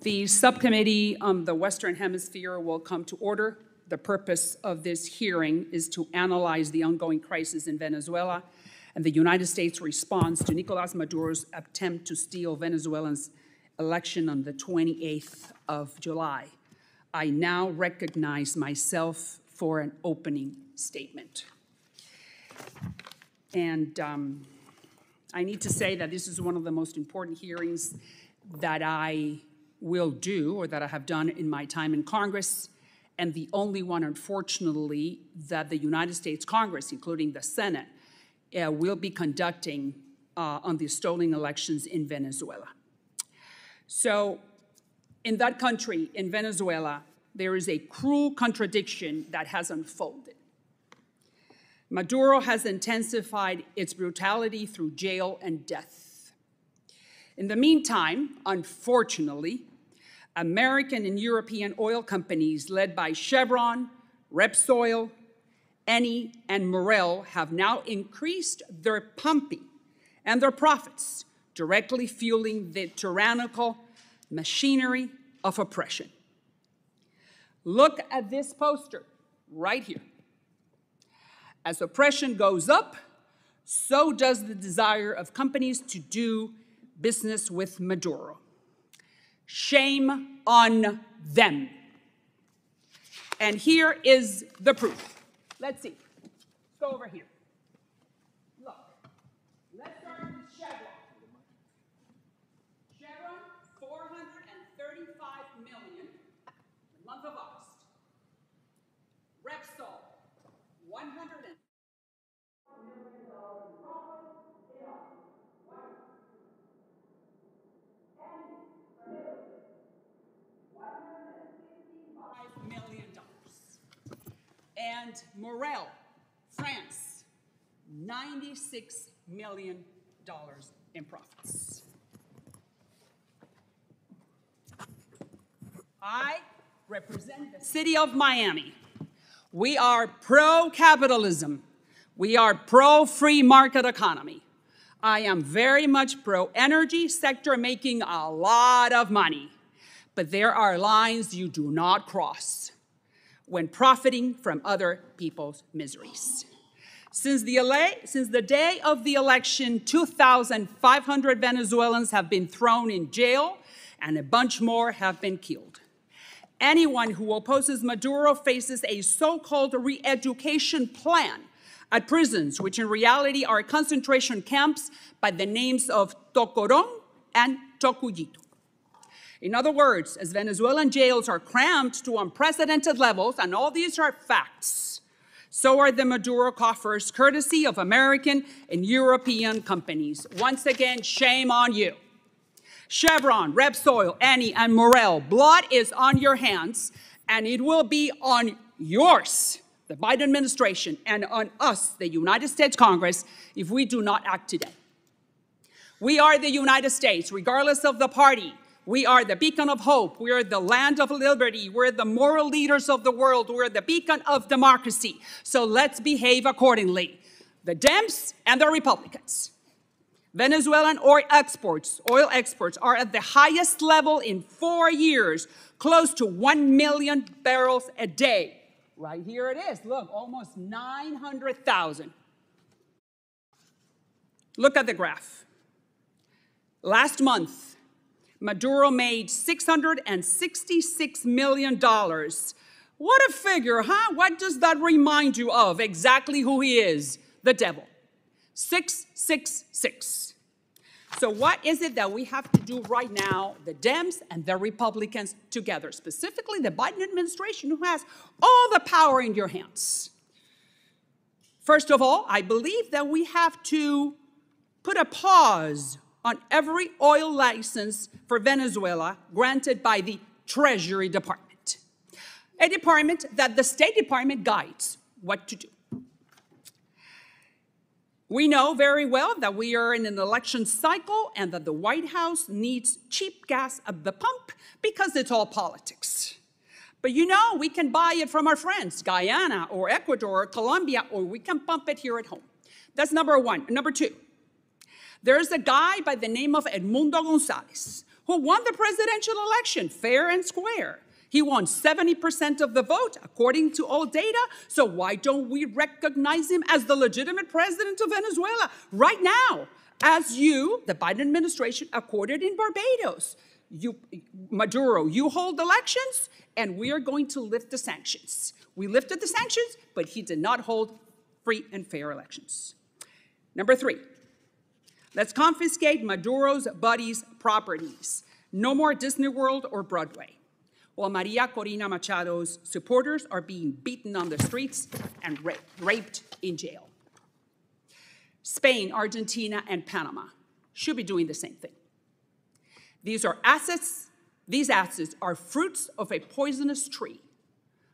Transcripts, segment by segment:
The subcommittee on the Western Hemisphere will come to order. The purpose of this hearing is to analyze the ongoing crisis in Venezuela and the United States' response to Nicolas Maduro's attempt to steal Venezuelans' election on the 28th of July. I now recognize myself for an opening statement. And I need to say that this is one of the most important hearings that I will do, or that I have done in my time in Congress, and the only one, unfortunately, that the United States Congress, including the Senate, will be conducting on the stolen elections in Venezuela. So, in that country, in Venezuela, there is a cruel contradiction that has unfolded. Maduro has intensified its brutality through jail and death. In the meantime, unfortunately, American and European oil companies led by Chevron, Repsol, Eni, and Morel have now increased their pumping and their profits, directly fueling the tyrannical machinery of oppression. Look at this poster right here. As oppression goes up, so does the desire of companies to do business with Maduro. Shame on them. And here is the proof. Let's see. Let's go over here. Look. Let's start with Chevron. Chevron, $435 million in the month of August. Repsol, $100 million profit in August. $155 million. And Morel, France, $96 million in profits. I represent the city of Miami. We are pro-capitalism. We are pro-free market economy. I am very much pro-energy sector, making a lot of money. But there are lines you do not cross when profiting from other people's miseries. Since the day of the election, 2,500 Venezuelans have been thrown in jail and a bunch more have been killed. Anyone who opposes Maduro faces a so-called re-education plan at prisons, which in reality are concentration camps by the names of Tocorón and Tocuyito. In other words, as Venezuelan jails are crammed to unprecedented levels, and all these are facts, so are the Maduro coffers, courtesy of American and European companies. Once again, shame on you. Chevron, Repsol, Eni, and Morel, blood is on your hands, and it will be on yours, the Biden administration, and on us, the United States Congress, if we do not act today. We are the United States, regardless of the party. We are the beacon of hope. We are the land of liberty. We're the moral leaders of the world. We're the beacon of democracy. So let's behave accordingly. The Dems and the Republicans. Venezuelan oil exports are at the highest level in 4 years, close to 1 million barrels a day. Right here it is. Look, almost 900,000. Look at the graph. Last month, Maduro made $666 million. What a figure, huh? What does that remind you of? Exactly who he is, the devil. 666. So what is it that we have to do right now, the Dems and the Republicans together, specifically the Biden administration, who has all the power in your hands? First of all, I believe that we have to put a pause on every oil license for Venezuela granted by the Treasury Department, a department that the State Department guides what to do. We know very well that we are in an election cycle and that the White House needs cheap gas at the pump because it's all politics. But you know, we can buy it from our friends, Guyana or Ecuador or Colombia, or we can pump it here at home. That's number one. Number two, there's a guy by the name of Edmundo Gonzalez who won the presidential election fair and square. He won 70% of the vote, according to all data. So why don't we recognize him as the legitimate president of Venezuela right now, as you, the Biden administration, accorded in Barbados? Maduro, you hold elections, and we are going to lift the sanctions. We lifted the sanctions, but he did not hold free and fair elections. Number 3, let's confiscate Maduro's buddies' properties. No more Disney World or Broadway, while Maria Corina Machado's supporters are being beaten on the streets and raped in jail. Spain, Argentina, and Panama should be doing the same thing. These assets are fruits of a poisonous tree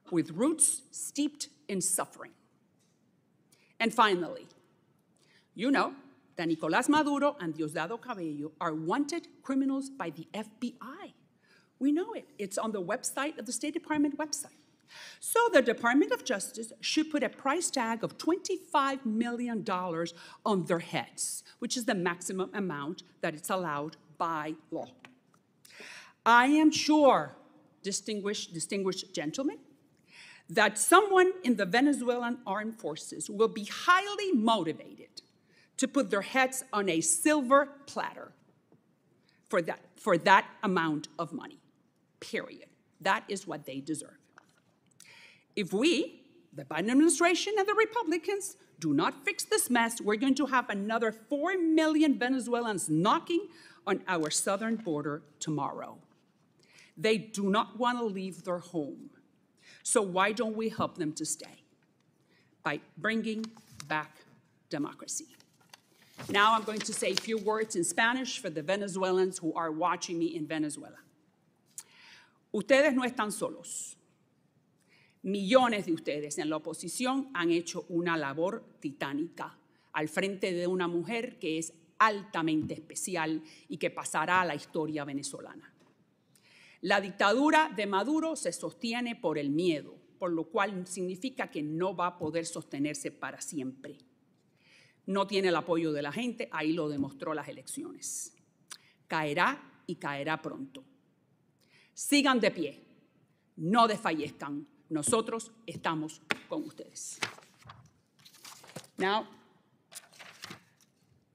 with roots steeped in suffering. And finally, you know that Nicolás Maduro and Diosdado Cabello are wanted criminals by the FBI. We know it. It's on the website of the State Department website. So the Department of Justice should put a price tag of $25 million on their heads, which is the maximum amount that it's allowed by law. I am sure, distinguished gentlemen, that someone in the Venezuelan armed forces will be highly motivated to put their heads on a silver platter for that amount of money, period. That is what they deserve. If we, the Biden administration and the Republicans, do not fix this mess, we're going to have another 4 million Venezuelans knocking on our southern border tomorrow. They do not want to leave their home. So why don't we help them to stay? By bringing back democracy. Now I'm going to say a few words in Spanish for the Venezuelans who are watching me in Venezuela. Ustedes no están solos. Millones de ustedes en la oposición han hecho una labor titánica al frente de una mujer que es altamente especial y que pasará a la historia venezolana. La dictadura de Maduro se sostiene por el miedo, por lo cual significa que no va a poder sostenerse para siempre. No tiene el apoyo de la gente, ahí lo demostró las elecciones. Caerá y caerá pronto. Sigan de pie, no desfallezcan. Nosotros estamos con ustedes. Now,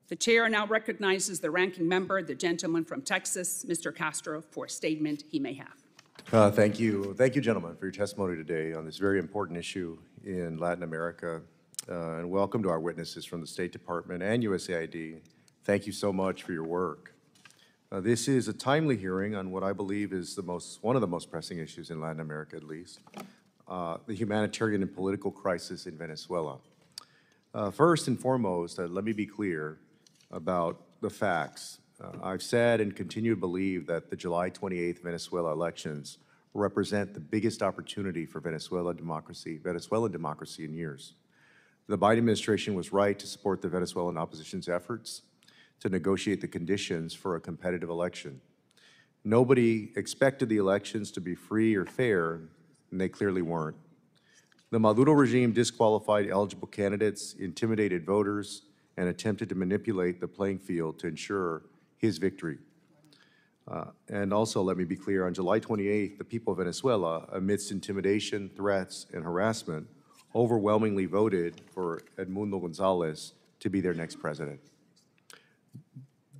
the chair now recognizes the ranking member, the gentleman from Texas, Mr. Castro, for a statement he may have. Thank you. Thank you, gentlemen, for your testimony today on this very important issue in Latin America. And welcome to our witnesses from the State Department and USAID. Thank you so much for your work. This is a timely hearing on what I believe is one of the most pressing issues in Latin America, at least, the humanitarian and political crisis in Venezuela. First and foremost, let me be clear about the facts. I've said and continue to believe that the July 28th Venezuela elections represent the biggest opportunity for Venezuelan democracy in years. The Biden administration was right to support the Venezuelan opposition's efforts to negotiate the conditions for a competitive election. Nobody expected the elections to be free or fair, and they clearly weren't. The Maduro regime disqualified eligible candidates, intimidated voters, and attempted to manipulate the playing field to ensure his victory. And also, let me be clear, on July 28th, the people of Venezuela, amidst intimidation, threats, and harassment, overwhelmingly voted for Edmundo Gonzalez to be their next president.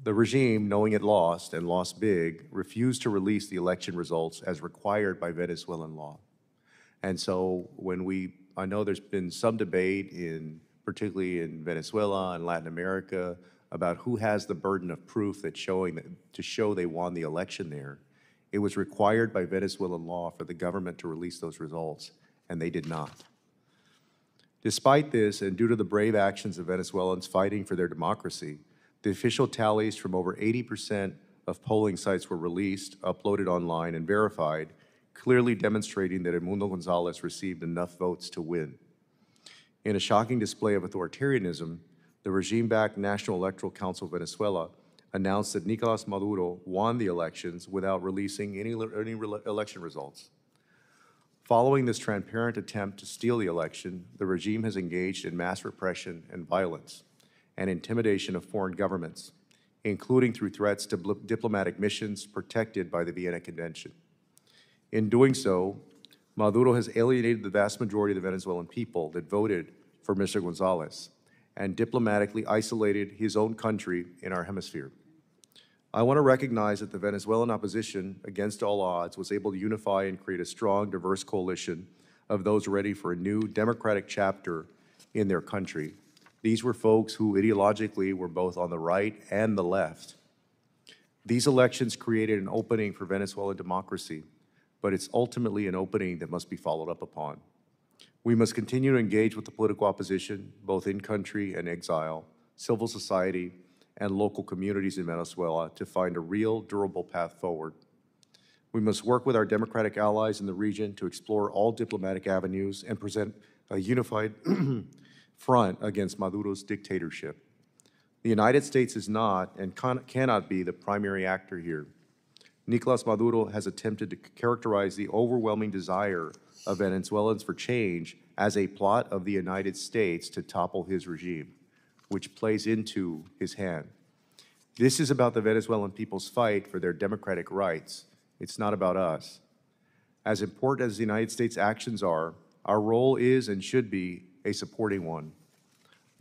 The regime, knowing it lost, and lost big, refused to release the election results as required by Venezuelan law. And so I know there's been some debate particularly in Venezuela and Latin America, about who has the burden of proof to show they won the election there. It was required by Venezuelan law for the government to release those results, and they did not. Despite this, and due to the brave actions of Venezuelans fighting for their democracy, the official tallies from over 80% of polling sites were released, uploaded online, and verified, clearly demonstrating that Edmundo Gonzalez received enough votes to win. In a shocking display of authoritarianism, the regime-backed National Electoral Council of Venezuela announced that Nicolás Maduro won the elections without releasing any election results. Following this transparent attempt to steal the election, the regime has engaged in mass repression and violence and intimidation of foreign governments, including through threats to diplomatic missions protected by the Vienna Convention. In doing so, Maduro has alienated the vast majority of the Venezuelan people that voted for Mr. Gonzalez and diplomatically isolated his own country in our hemisphere. I want to recognize that the Venezuelan opposition, against all odds, was able to unify and create a strong, diverse coalition of those ready for a new democratic chapter in their country. These were folks who ideologically were both on the right and the left. These elections created an opening for Venezuelan democracy, but it's ultimately an opening that must be followed up upon. We must continue to engage with the political opposition, both in country and exile, civil society, and local communities in Venezuela to find a real, durable path forward. We must work with our democratic allies in the region to explore all diplomatic avenues and present a unified front against Maduro's dictatorship. The United States is not and cannot be the primary actor here. Nicolas Maduro has attempted to characterize the overwhelming desire of Venezuelans for change as a plot of the United States to topple his regime, which plays into his hand. This is about the Venezuelan people's fight for their democratic rights. It's not about us. As important as the United States' actions are, our role is and should be a supporting one.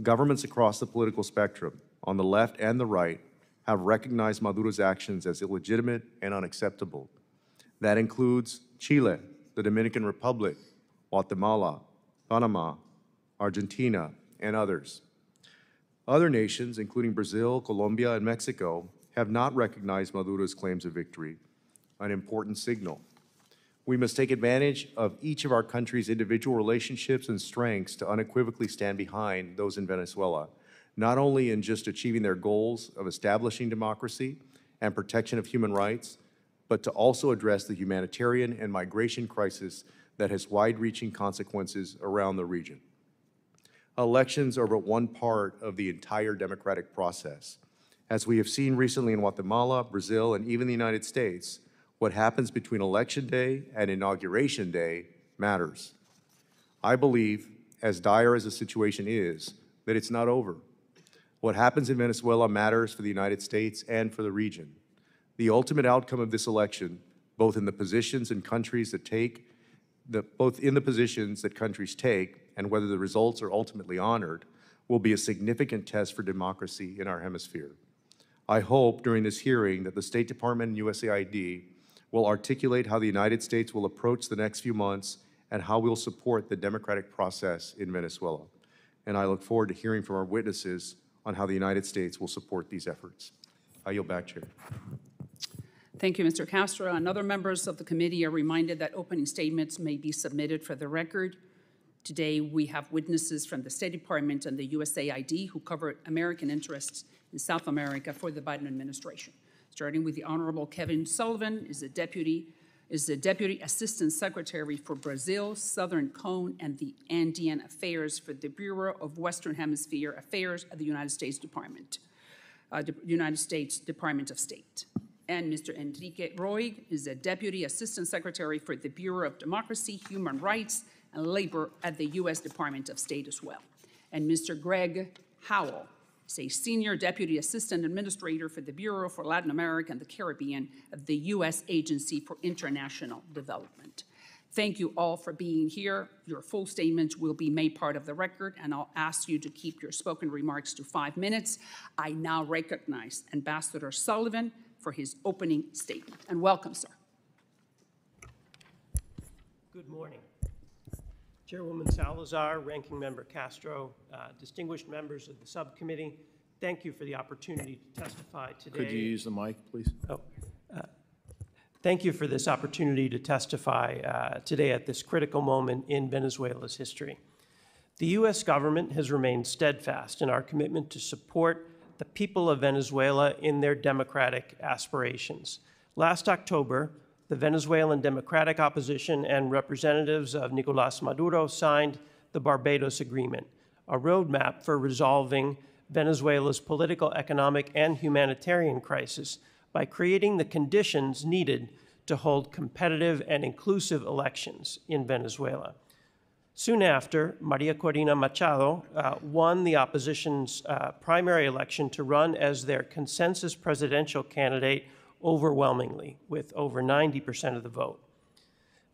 Governments across the political spectrum, on the left and the right, have recognized Maduro's actions as illegitimate and unacceptable. That includes Chile, the Dominican Republic, Guatemala, Panama, Argentina, and others. Other nations, including Brazil, Colombia, and Mexico, have not recognized Maduro's claims of victory, an important signal. We must take advantage of each of our country's individual relationships and strengths to unequivocally stand behind those in Venezuela, not only in just achieving their goals of establishing democracy and protection of human rights, but to also address the humanitarian and migration crisis that has wide-reaching consequences around the region. Elections are but one part of the entire democratic process. As we have seen recently in Guatemala, Brazil, and even the United States, what happens between Election Day and Inauguration Day matters. I believe, as dire as the situation is, that it's not over. What happens in Venezuela matters for the United States and for the region. The ultimate outcome of this election, both in the positions and countries that countries take, and whether the results are ultimately honored, will be a significant test for democracy in our hemisphere. I hope during this hearing that the State Department and USAID will articulate how the United States will approach the next few months and how we'll support the democratic process in Venezuela. And I look forward to hearing from our witnesses on how the United States will support these efforts. I yield back, Chair. Thank you, Mr. Castro. And other members of the committee are reminded that opening statements may be submitted for the record. Today, we have witnesses from the State Department and the USAID who cover American interests in South America for the Biden administration. Starting with the Honorable Kevin Sullivan, is the Deputy Assistant Secretary for Brazil, Southern Cone, and the Andean Affairs for the Bureau of Western Hemisphere Affairs at the United States Department of State. And Mr. Enrique Roig is the Deputy Assistant Secretary for the Bureau of Democracy, Human Rights, and Labor at the U.S. Department of State as well. And Mr. Greg Howell is a Senior Deputy Assistant Administrator for the Bureau for Latin America and the Caribbean at the U.S. Agency for International Development. Thank you all for being here. Your full statements will be made part of the record, and I'll ask you to keep your spoken remarks to 5 minutes. I now recognize Ambassador Sullivan for his opening statement. And welcome, sir. Good morning. Chairwoman Salazar, Ranking Member Castro, distinguished members of the subcommittee, thank you for the opportunity to testify today. Could you use the mic, please? Thank you for this opportunity to testify today at this critical moment in Venezuela's history. The U.S. government has remained steadfast in our commitment to support the people of Venezuela in their democratic aspirations. Last October, the Venezuelan Democratic Opposition and representatives of Nicolas Maduro signed the Barbados Agreement, a roadmap for resolving Venezuela's political, economic, and humanitarian crisis by creating the conditions needed to hold competitive and inclusive elections in Venezuela. Soon after, Maria Corina Machado won the opposition's primary election to run as their consensus presidential candidate overwhelmingly, with over 90% of the vote.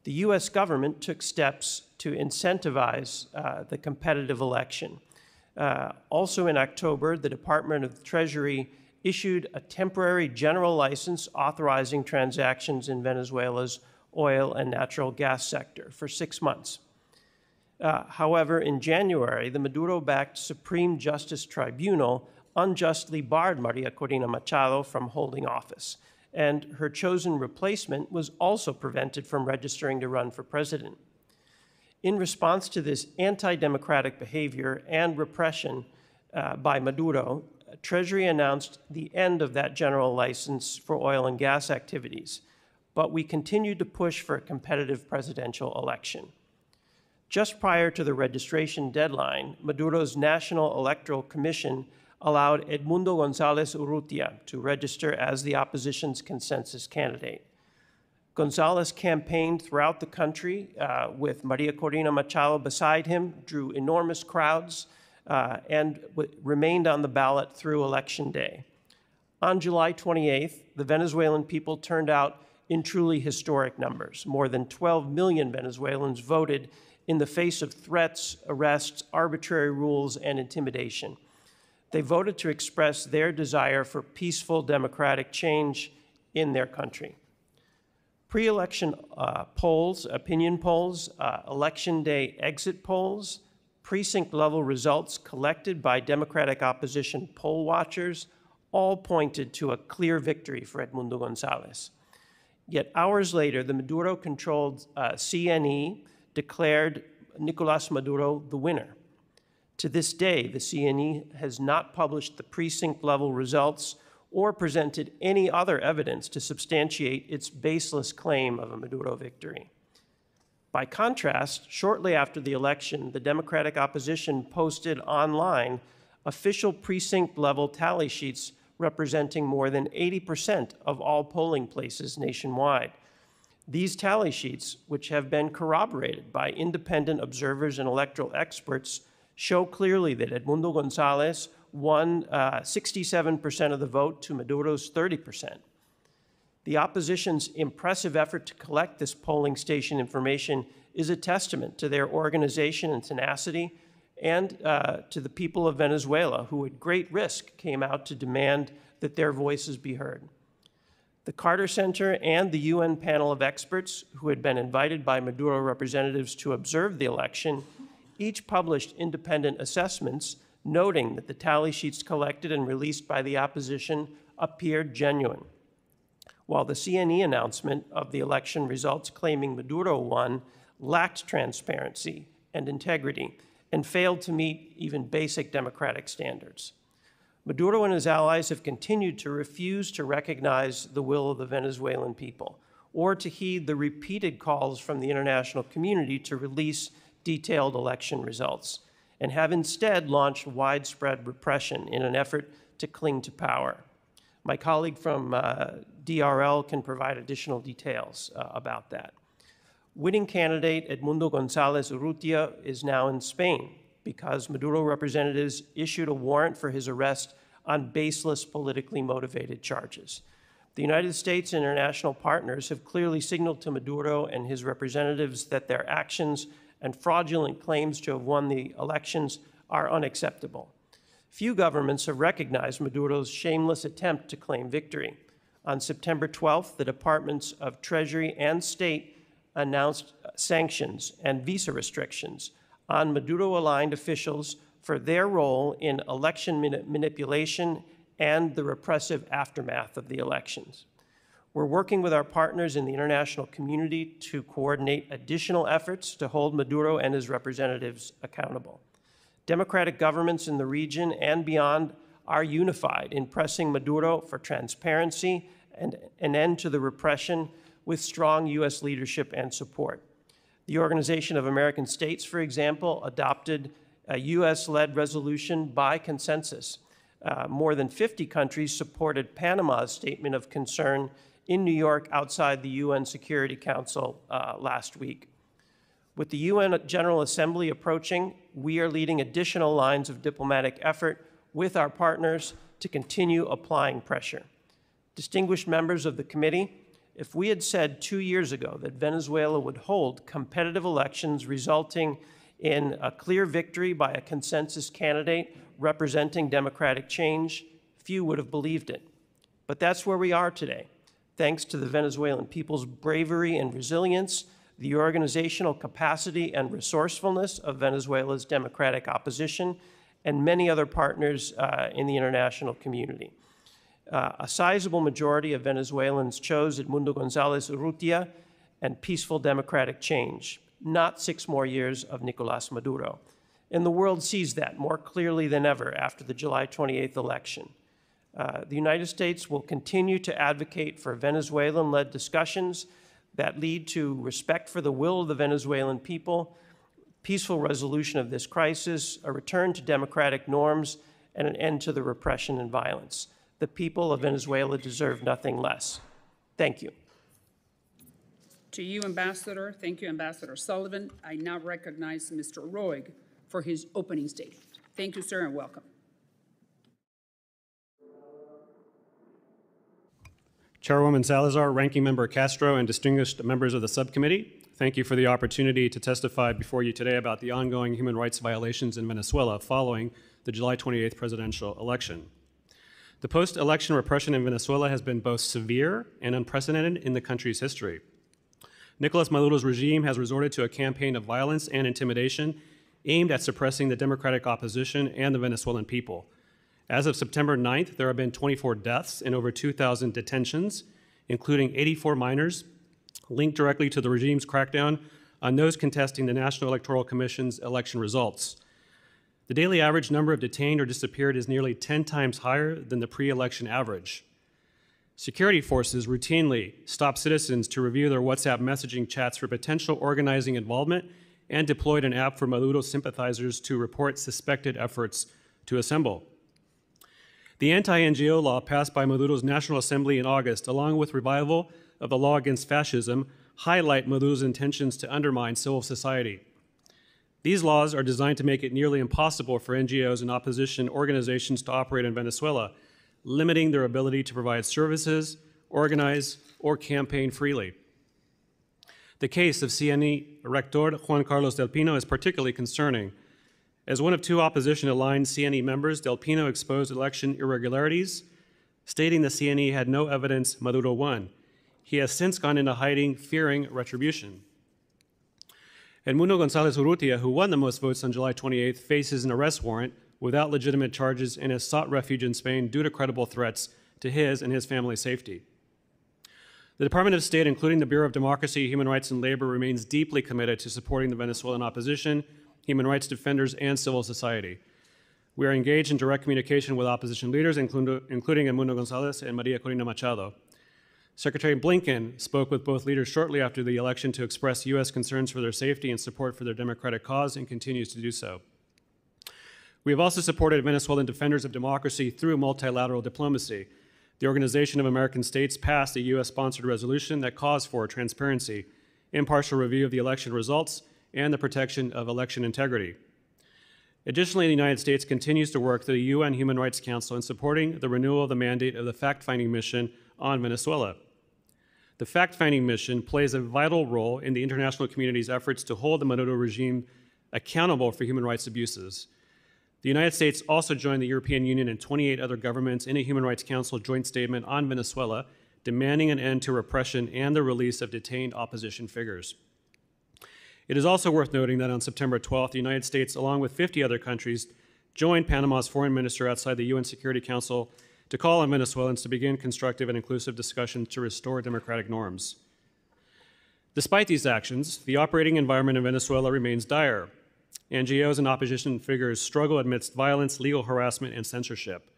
The U.S. government took steps to incentivize the competitive election. Also in October, the Department of the Treasury issued a temporary general license authorizing transactions in Venezuela's oil and natural gas sector for 6 months. However, in January, the Maduro-backed Supreme Justice Tribunal unjustly barred Maria Corina Machado from holding office, and her chosen replacement was also prevented from registering to run for president. In response to this anti-democratic behavior and repression by Maduro, Treasury announced the end of that general license for oil and gas activities, but we continued to push for a competitive presidential election. Just prior to the registration deadline, Maduro's National Electoral Commission allowed Edmundo González Urrutia to register as the opposition's consensus candidate. González campaigned throughout the country with Maria Corina Machado beside him, drew enormous crowds, and remained on the ballot through Election Day. On July 28th, the Venezuelan people turned out in truly historic numbers. More than 12 million Venezuelans voted in the face of threats, arrests, arbitrary rules, and intimidation. They voted to express their desire for peaceful democratic change in their country. Pre-election polls, opinion polls, election day exit polls, precinct-level results collected by Democratic opposition poll watchers all pointed to a clear victory for Edmundo González. Yet hours later, the Maduro-controlled CNE declared Nicolás Maduro the winner. To this day, the CNE has not published the precinct-level results or presented any other evidence to substantiate its baseless claim of a Maduro victory. By contrast, shortly after the election, the Democratic opposition posted online official precinct-level tally sheets representing more than 80% of all polling places nationwide. These tally sheets, which have been corroborated by independent observers and electoral experts, show clearly that Edmundo González won 67% of the vote to Maduro's 30%. The opposition's impressive effort to collect this polling station information is a testament to their organization and tenacity and to the people of Venezuela, who at great risk came out to demand that their voices be heard. The Carter Center and the UN panel of experts, who had been invited by Maduro representatives to observe the election, each published independent assessments noting that the tally sheets collected and released by the opposition appeared genuine, while the CNE announcement of the election results claiming Maduro won lacked transparency and integrity and failed to meet even basic democratic standards. Maduro and his allies have continued to refuse to recognize the will of the Venezuelan people or to heed the repeated calls from the international community to release detailed election results, and have instead launched widespread repression in an effort to cling to power. My colleague from DRL can provide additional details about that. Winning candidate Edmundo González Urrutia is now in Spain because Maduro representatives issued a warrant for his arrest on baseless, politically motivated charges. The United States and international partners have clearly signaled to Maduro and his representatives that their actions and fraudulent claims to have won the elections are unacceptable. Few governments have recognized Maduro's shameless attempt to claim victory. On September 12th, the Departments of Treasury and State announced sanctions and visa restrictions on Maduro-aligned officials for their role in election manipulation and the repressive aftermath of the elections. We're working with our partners in the international community to coordinate additional efforts to hold Maduro and his representatives accountable. Democratic governments in the region and beyond are unified in pressing Maduro for transparency and an end to the repression with strong U.S. leadership and support. The Organization of American States, for example, adopted a U.S.-led resolution by consensus. More than 50 countries supported Panama's statement of concern in New York outside the UN Security Council last week. With the UN General Assembly approaching, we are leading additional lines of diplomatic effort with our partners to continue applying pressure. Distinguished members of the committee, if we had said 2 years ago that Venezuela would hold competitive elections resulting in a clear victory by a consensus candidate representing democratic change, few would have believed it. But that's where we are today, thanks to the Venezuelan people's bravery and resilience, the organizational capacity and resourcefulness of Venezuela's democratic opposition, and many other partners in the international community. A sizable majority of Venezuelans chose Edmundo González Urrutia and peaceful democratic change, not 6 more years of Nicolás Maduro. And the world sees that more clearly than ever after the July 28th election. The United States will continue to advocate for Venezuelan-led discussions that lead to respect for the will of the Venezuelan people, peaceful resolution of this crisis, a return to democratic norms, and an end to the repression and violence. The people of Venezuela deserve nothing less. Thank you. To you, Ambassador. Thank you, Ambassador Sullivan. I now recognize Mr. Roig for his opening statement. Thank you, sir, and welcome. Chairwoman Salazar, Ranking Member Castro, and distinguished members of the subcommittee, thank you for the opportunity to testify before you today about the ongoing human rights violations in Venezuela following the July 28th presidential election. The post-election repression in Venezuela has been both severe and unprecedented in the country's history. Nicolás Maduro's regime has resorted to a campaign of violence and intimidation aimed at suppressing the democratic opposition and the Venezuelan people. As of September 9th, there have been 24 deaths and over 2,000 detentions, including 84 minors, linked directly to the regime's crackdown on those contesting the National Electoral Commission's election results. The daily average number of detained or disappeared is nearly 10 times higher than the pre-election average. Security forces routinely stop citizens to review their WhatsApp messaging chats for potential organizing involvement and deployed an app for Maduro sympathizers to report suspected efforts to assemble. The anti-NGO law passed by Maduro's National Assembly in August, along with revival of the law against fascism, highlight Maduro's intentions to undermine civil society. These laws are designed to make it nearly impossible for NGOs and opposition organizations to operate in Venezuela, limiting their ability to provide services, organize, or campaign freely. The case of CNE Rector Juan Carlos Del Pino is particularly concerning. As one of 2 opposition-aligned CNE members, Del Pino exposed election irregularities, stating the CNE had no evidence Maduro won. He has since gone into hiding, fearing retribution. Edmundo González Urrutia, who won the most votes on July 28th, faces an arrest warrant without legitimate charges and has sought refuge in Spain due to credible threats to his and his family's safety. The Department of State, including the Bureau of Democracy, Human Rights, and Labor, remains deeply committed to supporting the Venezuelan opposition, human rights defenders, and civil society. We are engaged in direct communication with opposition leaders, including Edmundo González and Maria Corina Machado. Secretary Blinken spoke with both leaders shortly after the election to express U.S. concerns for their safety and support for their democratic cause, and continues to do so. We have also supported Venezuelan defenders of democracy through multilateral diplomacy. The Organization of American States passed a U.S.-sponsored resolution that calls for transparency, impartial review of the election results, and the protection of election integrity. Additionally, the United States continues to work through the UN Human Rights Council in supporting the renewal of the mandate of the fact-finding mission on Venezuela. The fact-finding mission plays a vital role in the international community's efforts to hold the Maduro regime accountable for human rights abuses. The United States also joined the European Union and 28 other governments in a Human Rights Council joint statement on Venezuela, demanding an end to repression and the release of detained opposition figures. It is also worth noting that on September 12th, the United States, along with 50 other countries, joined Panama's foreign minister outside the UN Security Council to call on Venezuelans to begin constructive and inclusive discussions to restore democratic norms. Despite these actions, the operating environment in Venezuela remains dire. NGOs and opposition figures struggle amidst violence, legal harassment, and censorship.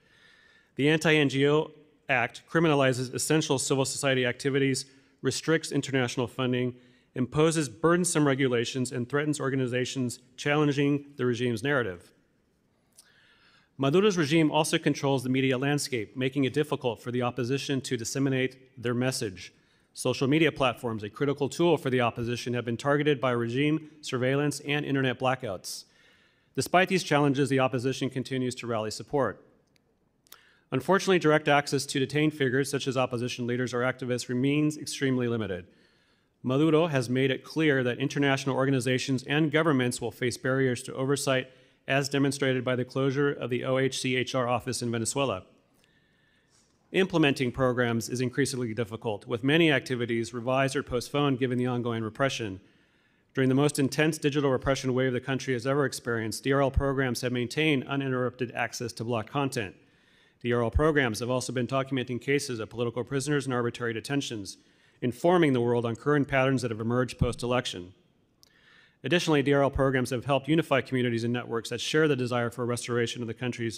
The Anti-NGO Act criminalizes essential civil society activities, restricts international funding, imposes burdensome regulations, and threatens organizations challenging the regime's narrative. Maduro's regime also controls the media landscape, making it difficult for the opposition to disseminate their message. Social media platforms, a critical tool for the opposition, have been targeted by regime surveillance and internet blackouts. Despite these challenges, the opposition continues to rally support. Unfortunately, direct access to detained figures such as opposition leaders or activists remains extremely limited. Maduro has made it clear that international organizations and governments will face barriers to oversight, as demonstrated by the closure of the OHCHR office in Venezuela. Implementing programs is increasingly difficult, with many activities revised or postponed given the ongoing repression. During the most intense digital repression wave the country has ever experienced, DRL programs have maintained uninterrupted access to blocked content. DRL programs have also been documenting cases of political prisoners and arbitrary detentions, informing the world on current patterns that have emerged post-election. Additionally, DRL programs have helped unify communities and networks that share the desire for a restoration of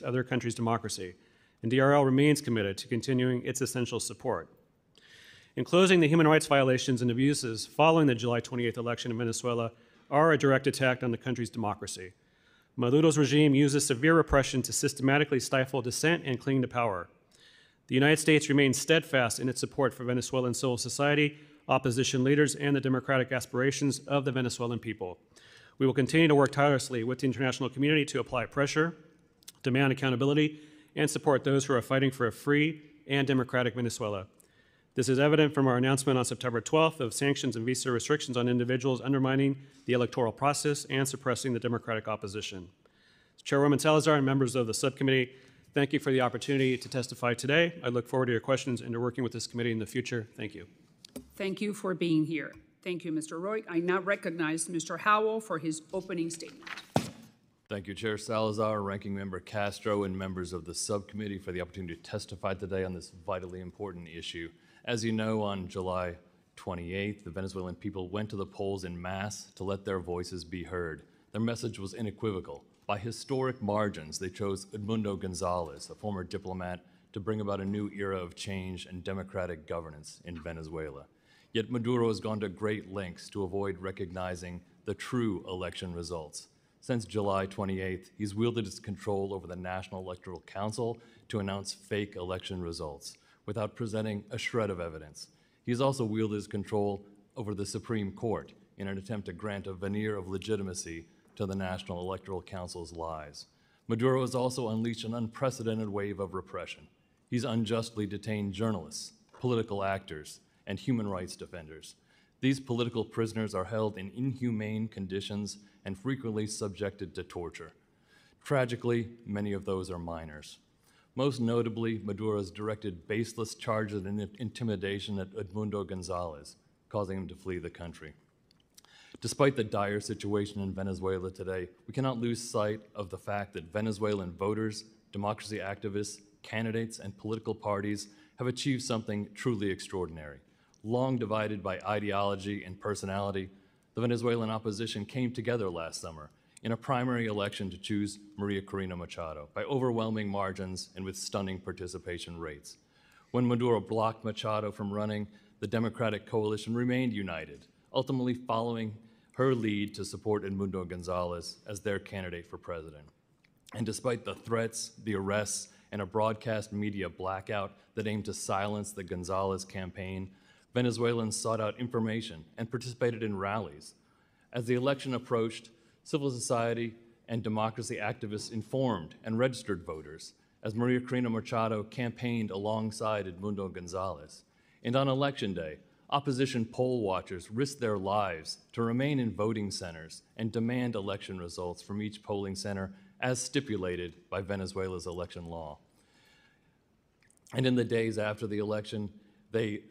other countries' democracy, and DRL remains committed to continuing its essential support. In closing, the human rights violations and abuses following the July 28th election in Venezuela are a direct attack on the country's democracy. Maduro's regime uses severe repression to systematically stifle dissent and cling to power. The United States remains steadfast in its support for Venezuelan civil society, opposition leaders, and the democratic aspirations of the Venezuelan people. We will continue to work tirelessly with the international community to apply pressure, demand accountability, and support those who are fighting for a free and democratic Venezuela. This is evident from our announcement on September 12th of sanctions and visa restrictions on individuals undermining the electoral process and suppressing the democratic opposition. Chairwoman Salazar and members of the subcommittee, thank you for the opportunity to testify today. I look forward to your questions and to working with this committee in the future. Thank you. Thank you for being here. Thank you, Mr. Roy. I now recognize Mr. Howell for his opening statement. Thank you, Chair Salazar, Ranking Member Castro, and members of the subcommittee for the opportunity to testify today on this vitally important issue. As you know, on July 28th, the Venezuelan people went to the polls en masse to let their voices be heard. Their message was unequivocal. By historic margins, they chose Edmundo Gonzalez, a former diplomat, to bring about a new era of change and democratic governance in Venezuela. Yet Maduro has gone to great lengths to avoid recognizing the true election results. Since July 28th, he's wielded his control over the National Electoral Council to announce fake election results without presenting a shred of evidence. He's also wielded his control over the Supreme Court in an attempt to grant a veneer of legitimacy to the National Electoral Council's lies. Maduro has also unleashed an unprecedented wave of repression. He's unjustly detained journalists, political actors, and human rights defenders. These political prisoners are held in inhumane conditions and frequently subjected to torture. Tragically, many of those are minors. Most notably, Maduro has directed baseless charges and intimidation at Edmundo Gonzalez, causing him to flee the country. Despite the dire situation in Venezuela today, we cannot lose sight of the fact that Venezuelan voters, democracy activists, candidates, and political parties have achieved something truly extraordinary. Long divided by ideology and personality, the Venezuelan opposition came together last summer in a primary election to choose Maria Corina Machado by overwhelming margins and with stunning participation rates. When Maduro blocked Machado from running, the Democratic coalition remained united, ultimately following her lead to support Edmundo Gonzalez as their candidate for president. And despite the threats, the arrests, and a broadcast media blackout that aimed to silence the Gonzalez campaign, Venezuelans sought out information and participated in rallies. As the election approached, civil society and democracy activists informed and registered voters as Maria Corina Machado campaigned alongside Edmundo Gonzalez. And on election day, opposition poll watchers risked their lives to remain in voting centers and demand election results from each polling center as stipulated by Venezuela's election law. And in the days after the election, they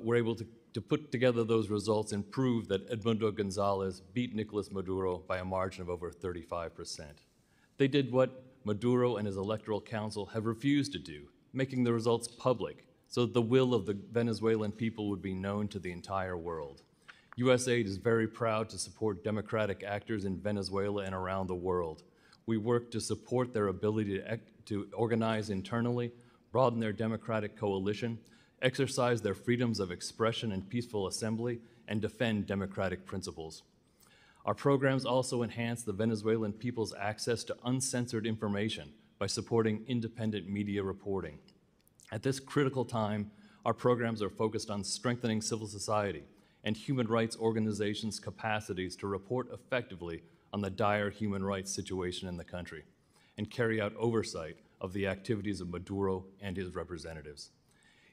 were able to put together those results and prove that Edmundo Gonzalez beat Nicolas Maduro by a margin of over 35%. They did what Maduro and his electoral council have refused to do, making the results public so that the will of the Venezuelan people would be known to the entire world. USAID is very proud to support democratic actors in Venezuela and around the world. We work to support their ability to organize internally, broaden their democratic coalition, exercise their freedoms of expression and peaceful assembly, and defend democratic principles. Our programs also enhance the Venezuelan people's access to uncensored information by supporting independent media reporting. At this critical time, Our programs are focused on strengthening civil society and human rights organizations' capacities to report effectively on the dire human rights situation in the country and carry out oversight of the activities of Maduro and his representatives.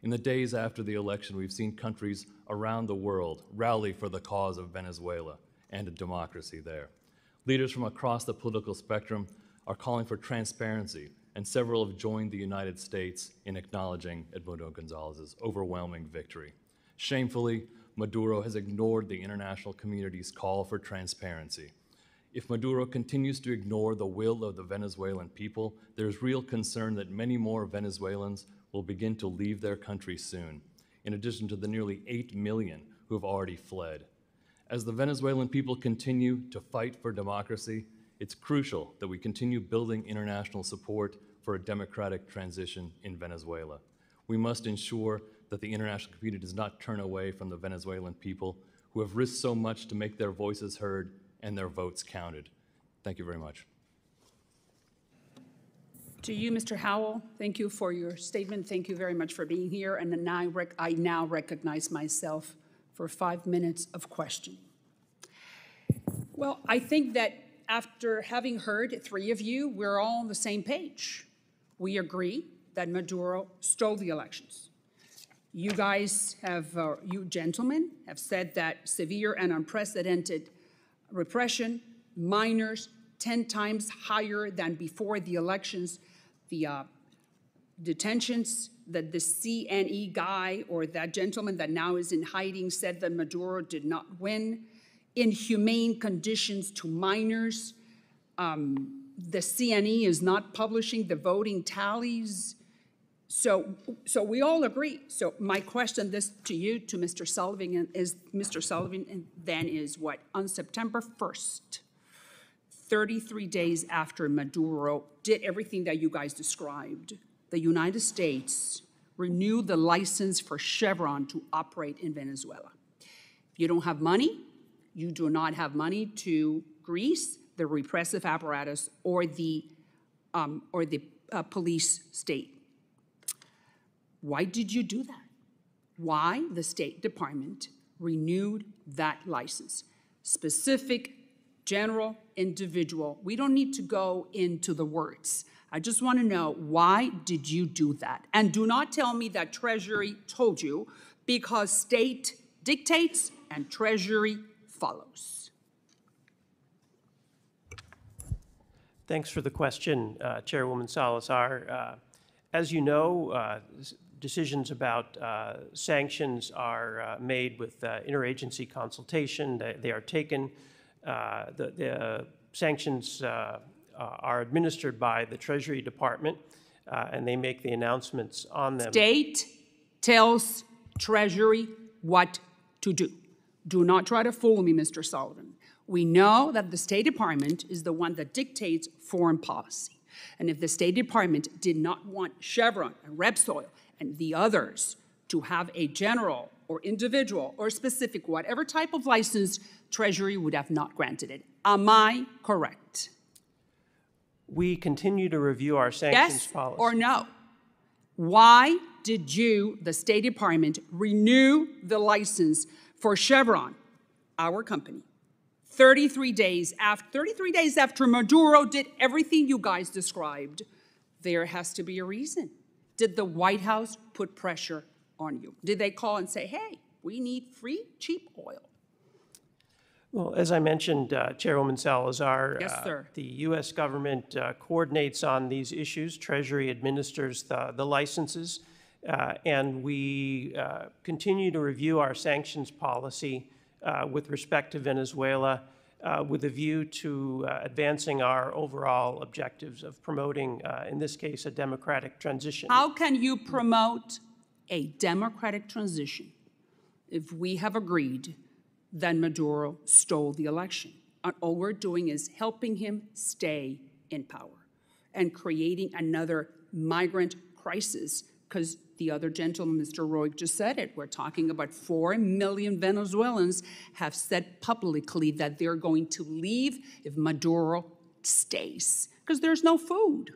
In the days after the election, we've seen countries around the world rally for the cause of Venezuela and a democracy there. Leaders from across the political spectrum are calling for transparency, and several have joined the United States in acknowledging Edmundo Gonzalez's overwhelming victory. Shamefully, Maduro has ignored the international community's call for transparency. If Maduro continues to ignore the will of the Venezuelan people, there's real concern that many more Venezuelans will begin to leave their country soon, in addition to the nearly 8 million who have already fled. As the Venezuelan people continue to fight for democracy, it's crucial that we continue building international support for a democratic transition in Venezuela. We must ensure that the international community does not turn away from the Venezuelan people who have risked so much to make their voices heard and their votes counted. Thank you very much. To you, Mr. Howell, thank you for your statement. Thank you very much for being here. And then I now recognize myself for 5 minutes of questioning. Well, I think that after having heard three of you, we're all on the same page. We agree that Maduro stole the elections. You guys have, you gentlemen have said that severe and unprecedented repression, minors 10 times higher than before the elections, the detentions that the CNE guy or that gentleman that now is in hiding said that Maduro did not win, inhumane conditions to minors. The CNE is not publishing the voting tallies. So we all agree. So my question this to you, to Mr. Sullivan, is what? On September 1st, 33 days after Maduro did everything that you guys described, the United States renewed the license for Chevron to operate in Venezuela. If you don't have money, you do not have money to grease the repressive apparatus or the police state. Why did you do that? Why the State Department renewed that license? Specific, general, individual. We don't need to go into the words. I just want to know, why did you do that? And do not tell me that Treasury told you, because state dictates and Treasury follows. Thanks for the question, Chairwoman Salazar. As you know, decisions about sanctions are made with interagency consultation. They are taken. The sanctions are administered by the Treasury Department, and they make the announcements on them. State tells Treasury what to do. Do not try to fool me, Mr. Sullivan. We know that the State Department is the one that dictates foreign policy. And if the State Department did not want Chevron and Repsol and the others to have a general or individual or specific, whatever type of license, Treasury would have not granted it. Am I correct? We continue to review our sanctions policy. Yes or no? Why did you, the State Department, renew the license for Chevron, our company, 33 days after Maduro did everything you guys described? There has to be a reason. Did the White House put pressure on you? Did they call and say, hey, we need free, cheap oil? Well, as I mentioned, Chairwoman Salazar, yes, sir. The U.S. government coordinates on these issues. Treasury administers the licenses, and we continue to review our sanctions policy with respect to Venezuela with a view to advancing our overall objectives of promoting, in this case, a democratic transition. How can you promote a democratic transition if we have agreed that Maduro stole the election? All we're doing is helping him stay in power and creating another migrant crisis, because the other gentleman, Mr. Roy, just said it. We're talking about 4 million Venezuelans have said publicly that they're going to leave if Maduro stays, because there's no food,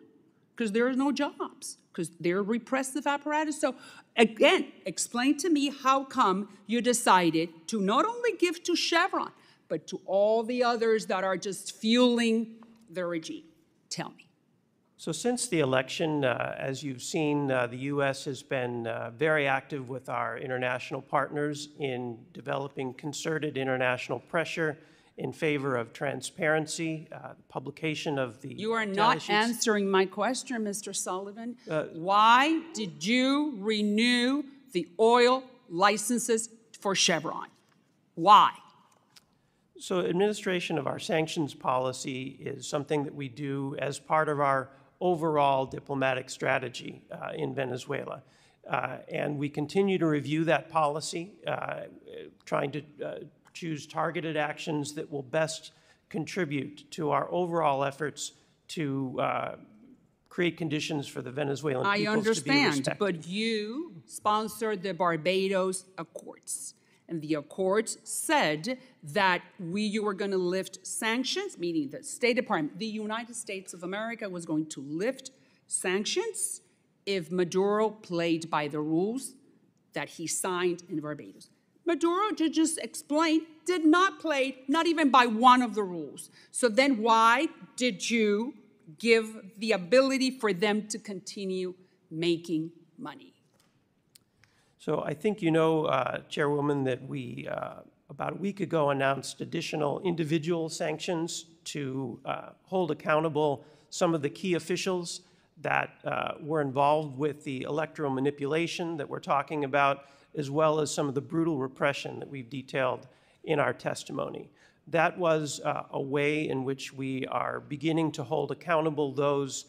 because there are no jobs, because they're repressive apparatus. So again, explain to me how come you decided to not only give to Chevron, but to all the others that are just fueling the regime. Tell me. So since the election, as you've seen, the U.S. has been very active with our international partners in developing concerted international pressure in favor of transparency, publication of the You are data not sheets. answering my question, Mr. Sullivan. Why did you renew the oil licenses for Chevron? Why? So administration of our sanctions policy is something that we do as part of our overall diplomatic strategy in Venezuela. And we continue to review that policy, trying to choose targeted actions that will best contribute to our overall efforts to create conditions for the Venezuelan I peoples to be understand, respected. but you sponsored the Barbados Accords. And the Accords said that you were going to lift sanctions, meaning the State Department, the United States of America was going to lift sanctions if Maduro played by the rules that he signed in Barbados. Maduro, to just explain, did not play, not even by one of the rules. So then why did you give the ability for them to continue making money? So I think you know, Chairwoman, that we, about a week ago, announced additional individual sanctions to hold accountable some of the key officials that were involved with the electoral manipulation that we're talking about, as well as some of the brutal repression that we've detailed in our testimony. That was a way in which we are beginning to hold accountable those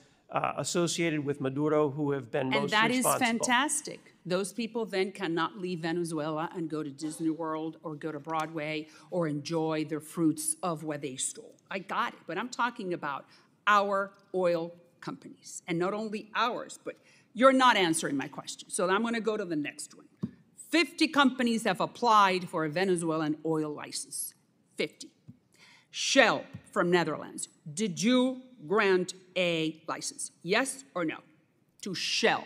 associated with Maduro who have been most responsible. And that is fantastic. Those people then cannot leave Venezuela and go to Disney World or go to Broadway or enjoy the fruits of what they stole. I got it, but I'm talking about our oil companies. And not only ours, but you're not answering my question. So I'm going to go to the next one. 50 companies have applied for a Venezuelan oil license. 50. Shell from Netherlands, did you grant a license? Yes or no to Shell?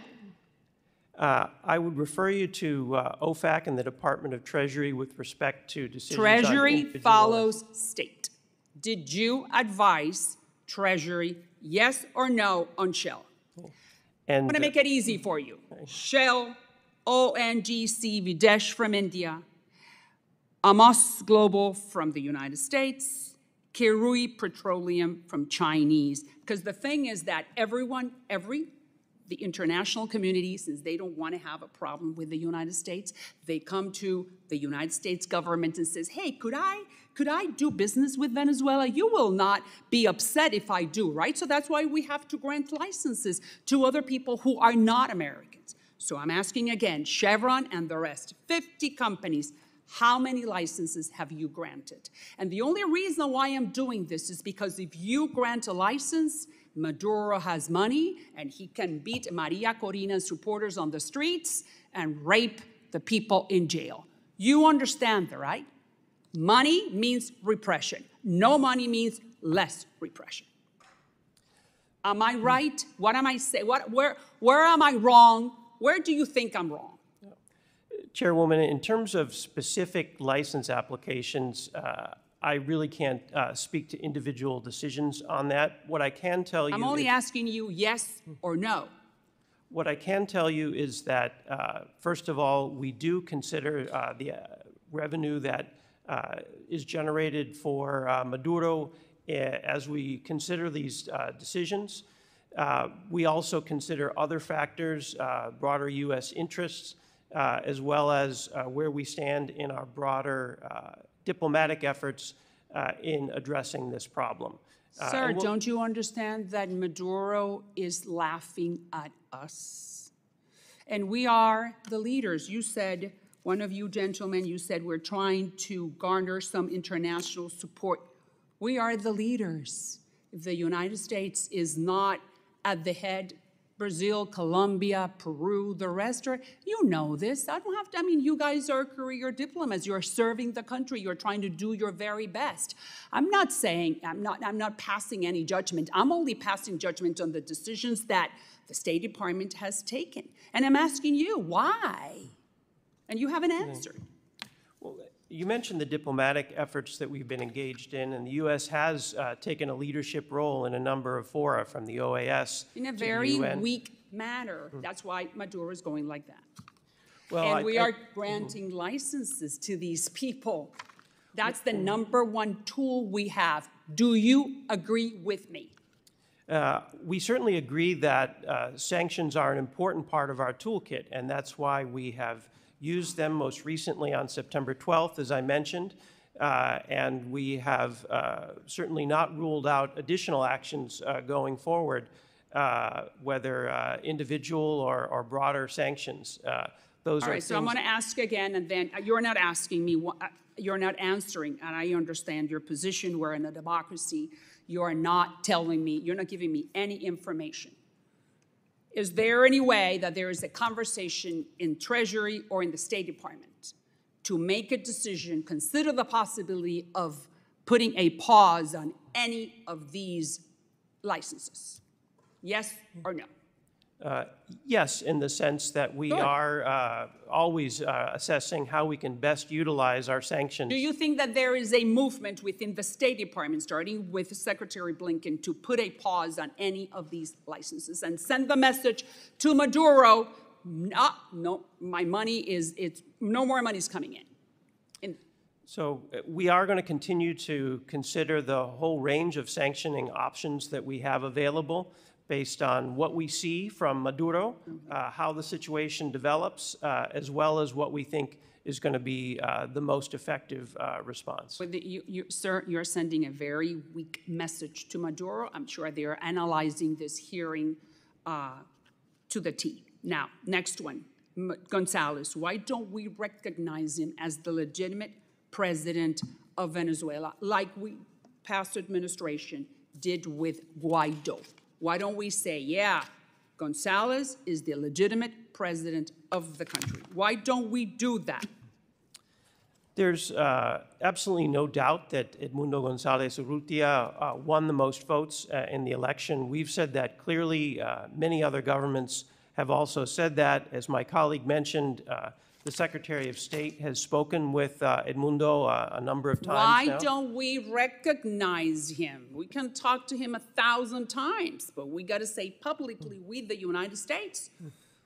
I would refer you to OFAC and the Department of Treasury with respect to decisions on Treasury individual- follows state. Did you advise Treasury, yes or no, on Shell? And I'm going to make it easy for you. Shell, ONGC Videsh from India, Amos Global from the United States, Kirui Petroleum from Chinese. Because the thing is that the international community, since they don't want to have a problem with the United States, they come to the United States government and says, hey, could I do business with Venezuela? You will not be upset if I do, right? So that's why we have to grant licenses to other people who are not Americans. So I'm asking again, Chevron and the rest, 50 companies, how many licenses have you granted? And the only reason why I'm doing this is because if you grant a license, Maduro has money and he can beat Maria Corina's supporters on the streets and rape the people in jail. You understand that, right? Money means repression. No money means less repression. Am I right? What am I saying? Where am I wrong? Where do you think I'm wrong? Chairwoman, in terms of specific license applications, I really can't speak to individual decisions on that. What I can tell you I'm only asking you yes or no. What I can tell you is that, first of all, we do consider the revenue that is generated for Maduro as we consider these decisions. We also consider other factors, broader U.S. interests, as well as where we stand in our broader diplomatic efforts in addressing this problem. Sir, don't you understand that Maduro is laughing at us? And we are the leaders. You said, one of you gentlemen, you said we're trying to garner some international support. We are the leaders. If the United States is not at the head Brazil, Colombia, Peru, the rest are, you know this. I don't have to, I mean, you guys are career diplomats. You're serving the country. You're trying to do your very best. I'm not saying, I'm not passing any judgment. I'm only passing judgment on the decisions that the State Department has taken. And I'm asking you, why? And you haven't answered. Well, you mentioned the diplomatic efforts that we've been engaged in, and the U.S. has taken a leadership role in a number of fora, from the OAS In a to very the UN. weak manner. That's why Maduro is going like that. Well, And we are granting licenses to these people. That's the number one tool we have. Do you agree with me? We certainly agree that sanctions are an important part of our toolkit, and that's why we have used them most recently on September 12th, as I mentioned, and we have certainly not ruled out additional actions going forward, whether individual or broader sanctions. Those All are right, so I'm going to ask again, and then you're not asking me, you're not answering, and I understand your position. We're in a democracy. You're not telling me, you're not giving me any information. Is there any way that there is a conversation in Treasury or in the State Department to make a decision, consider the possibility of putting a pause on any of these licenses? Yes or no? Yes, in the sense that we Good. are always assessing how we can best utilize our sanctions. Do you think that there is a movement within the State Department, starting with Secretary Blinken, to put a pause on any of these licenses and send the message to Maduro, no, my money is, no more money is coming in? So we are going to continue to consider the whole range of sanctioning options that we have available based on what we see from Maduro, how the situation develops, as well as what we think is going to be the most effective response. But sir, you're sending a very weak message to Maduro. I'm sure they are analyzing this hearing to the T. Now, next one, Gonzalez. Why don't we recognize him as the legitimate president of Venezuela, like we, past administration, did with Guaido? Why don't we say, yeah, Gonzalez is the legitimate president of the country? Why don't we do that? There's absolutely no doubt that Edmundo González Urrutia won the most votes in the election. We've said that clearly. Many other governments have also said that. As my colleague mentioned, the Secretary of State has spoken with Edmundo a number of times now. Why don't we recognize him? We can talk to him 1,000 times, but we got to say publicly, we, the United States,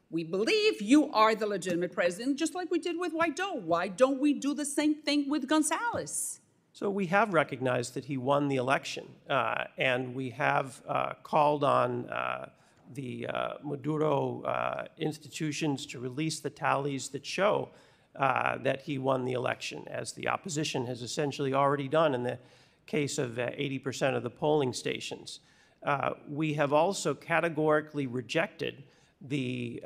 we believe you are the legitimate president, just like we did with Guaido. Why don't we do the same thing with Gonzalez? So we have recognized that he won the election, and we have called on the Maduro institutions to release the tallies that show that he won the election, as the opposition has essentially already done in the case of 80% of the polling stations. We have also categorically rejected the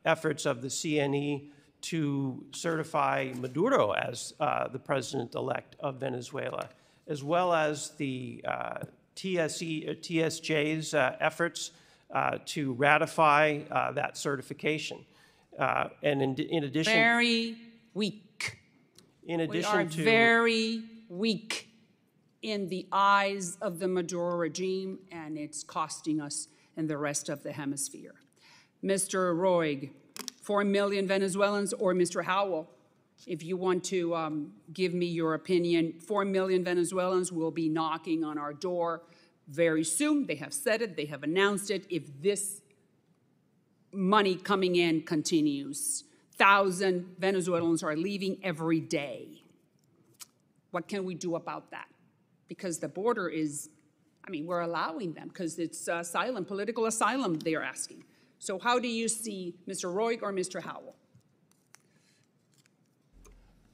efforts of the CNE to certify Maduro as the president-elect of Venezuela, as well as the TSJ's efforts to ratify that certification. And in addition... Very weak. In addition we are to... very weak in the eyes of the Maduro regime, and it's costing us and the rest of the hemisphere. Mr. Roig, 4 million Venezuelans, or Mr. Howell, if you want to give me your opinion, 4 million Venezuelans will be knocking on our door very soon. They have said it, they have announced it. If this money coming in continues, 1,000 Venezuelans are leaving every day. What can we do about that? Because the border is, I mean, we're allowing them because it's asylum, political asylum they're asking. So how do you see Mr. Roig or Mr. Howell?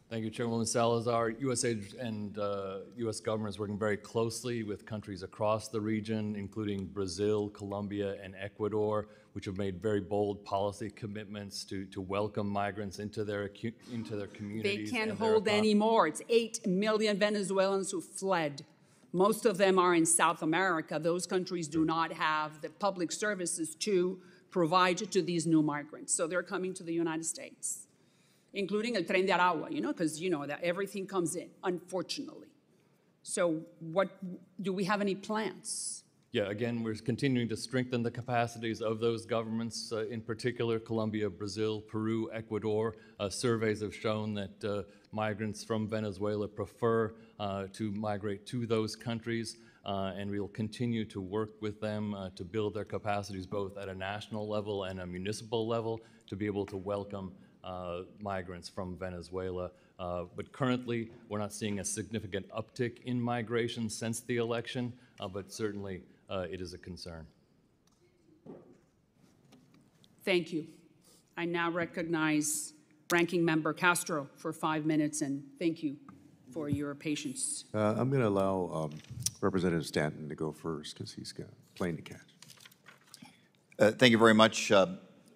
Thank you, Chairwoman Salazar. USAID and U.S. government is working very closely with countries across the region, including Brazil, Colombia, and Ecuador, which have made very bold policy commitments to welcome migrants into their communities. They can't hold anymore. It's 8 million Venezuelans who fled. Most of them are in South America. Those countries do not have the public services to provide to these new migrants. So they're coming to the United States, including el tren de Aragua, because that everything comes in, unfortunately. So do we have any plans? Yeah, again, we're continuing to strengthen the capacities of those governments, in particular Colombia, Brazil, Peru, Ecuador. Surveys have shown that migrants from Venezuela prefer to migrate to those countries, and we'll continue to work with them to build their capacities both at a national level and a municipal level to be able to welcome migrants from Venezuela. But currently, we're not seeing a significant uptick in migration since the election, but certainly it is a concern. Thank you. I now recognize Ranking Member Castro for 5 minutes, and thank you for your patience. I'm going to allow Representative Stanton to go first because he's got a plane to catch. Thank you very much,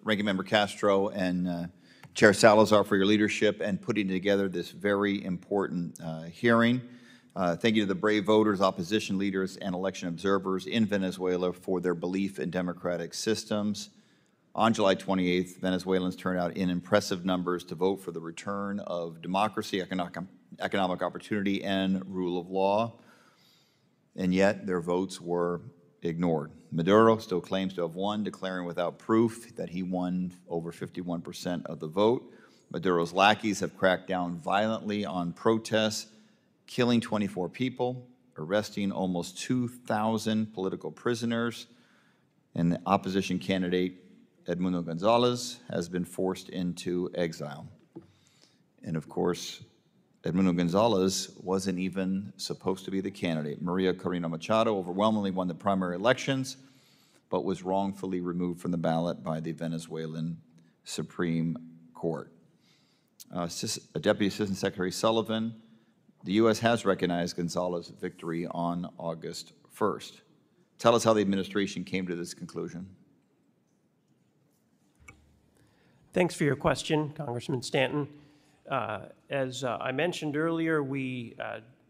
Ranking Member Castro and Chair Salazar, for your leadership and putting together this very important hearing. Thank you to the brave voters, opposition leaders, and election observers in Venezuela for their belief in democratic systems. On July 28th, Venezuelans turned out in impressive numbers to vote for the return of democracy, economic opportunity, and rule of law, and yet their votes were ignored. Maduro still claims to have won, declaring without proof that he won over 51% of the vote. Maduro's lackeys have cracked down violently on protests, killing 24 people, arresting almost 2,000 political prisoners, and the opposition candidate Edmundo Gonzalez has been forced into exile. And of course, Edmundo Gonzalez wasn't even supposed to be the candidate. Maria Corina Machado overwhelmingly won the primary elections, but was wrongfully removed from the ballot by the Venezuelan Supreme Court. Deputy Assistant Secretary Sullivan, the U.S. has recognized Gonzalez's victory on August 1st. Tell us how the administration came to this conclusion. Thanks for your question, Congressman Stanton. As I mentioned earlier, we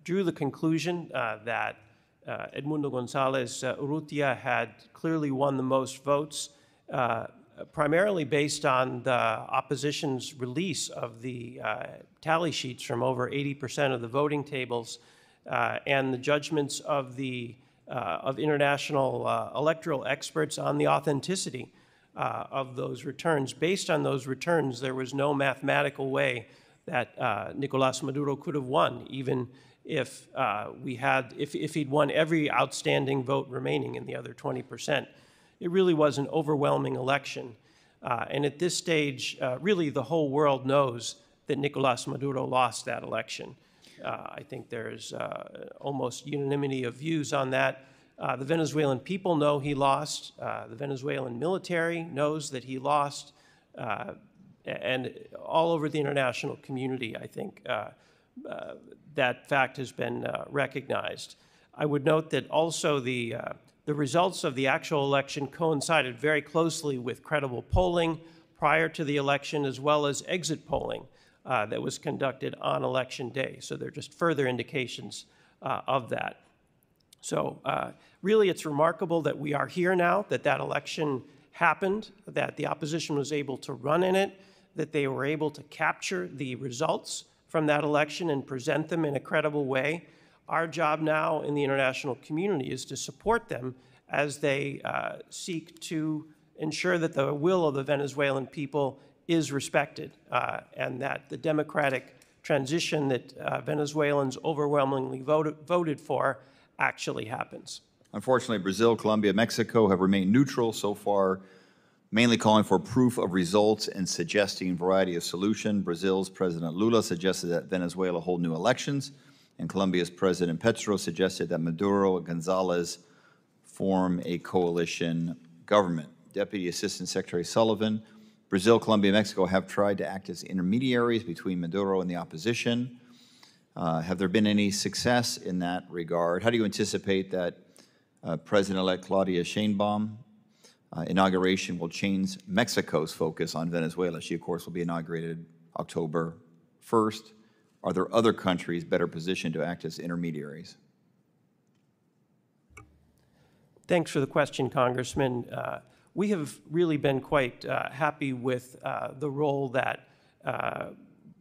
drew the conclusion that Edmundo Gonzalez Urrutia had clearly won the most votes, primarily based on the opposition's release of the tally sheets from over 80% of the voting tables and the judgments of the international electoral experts on the authenticity of those returns. Based on those returns, there was no mathematical way that Nicolás Maduro could have won, even if if he'd won every outstanding vote remaining in the other 20%. It really was an overwhelming election. And at this stage, really the whole world knows that Nicolás Maduro lost that election. I think there's almost unanimity of views on that. The Venezuelan people know he lost. The Venezuelan military knows that he lost. And all over the international community, I think that fact has been recognized. I would note that also the results of the actual election coincided very closely with credible polling prior to the election, as well as exit polling that was conducted on election day. So they're just further indications of that. So really, it's remarkable that we are here now, that that election happened, that the opposition was able to run in it, that they were able to capture the results from that election and present them in a credible way. Our job now in the international community is to support them as they seek to ensure that the will of the Venezuelan people is respected and that the democratic transition that Venezuelans overwhelmingly voted for actually happens. Unfortunately, Brazil, Colombia, Mexico have remained neutral so far, mainly calling for proof of results and suggesting a variety of solutions. Brazil's President Lula suggested that Venezuela hold new elections, and Colombia's President Petro suggested that Maduro and Gonzalez form a coalition government. Deputy Assistant Secretary Sullivan, Brazil, Colombia, and Mexico have tried to act as intermediaries between Maduro and the opposition. Have there been any success in that regard? How do you anticipate that President-elect Claudia Sheinbaum inauguration will change Mexico's focus on Venezuela? She, of course, will be inaugurated October 1st. Are there other countries better positioned to act as intermediaries? Thanks for the question, Congressman. we have really been quite happy with the role that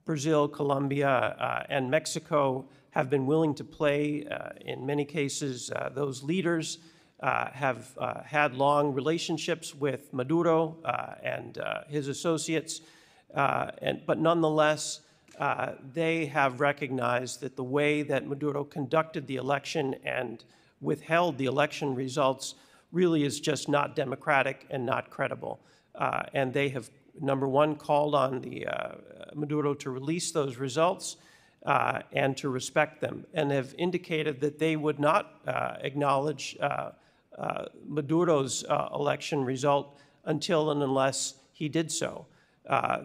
Brazil, Colombia, and Mexico have been willing to play. In many cases, those leaders have had long relationships with Maduro and his associates, but nonetheless, they have recognized that the way that Maduro conducted the election and withheld the election results really is just not democratic and not credible. And they have, number one, called on the Maduro to release those results and to respect them, and have indicated that they would not acknowledge Maduro's election result until and unless he did so.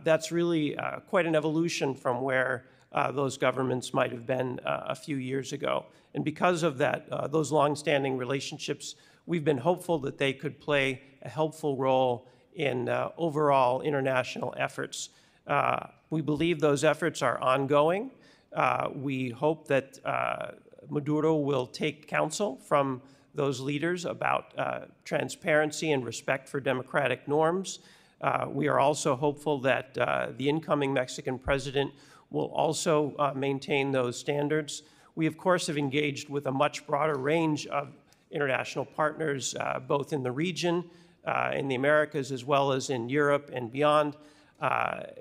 That's really quite an evolution from where those governments might have been a few years ago. And because of that, those longstanding relationships, we've been hopeful that they could play a helpful role in overall international efforts. We believe those efforts are ongoing. We hope that Maduro will take counsel from those leaders about transparency and respect for democratic norms. We are also hopeful that the incoming Mexican president will also maintain those standards. We, of course, have engaged with a much broader range of international partners, both in the region, in the Americas, as well as in Europe and beyond.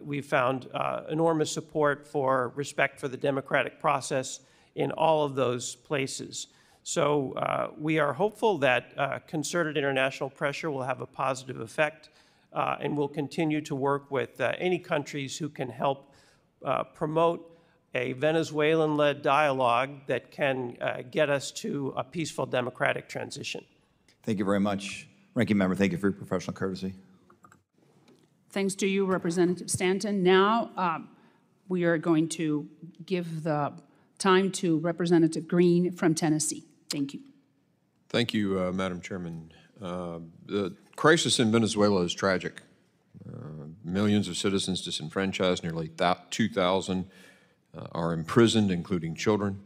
We've found enormous support for respect for the democratic process in all of those places. So we are hopeful that concerted international pressure will have a positive effect, and we'll continue to work with any countries who can help promote a Venezuelan-led dialogue that can get us to a peaceful democratic transition. Thank you very much. Ranking Member, thank you for your professional courtesy. Thanks to you, Representative Stanton. Now we are going to give the time to Representative Green from Tennessee. Thank you. Thank you, Madam Chairman. The crisis in Venezuela is tragic. Millions of citizens disenfranchised, nearly 2,000 are imprisoned, including children.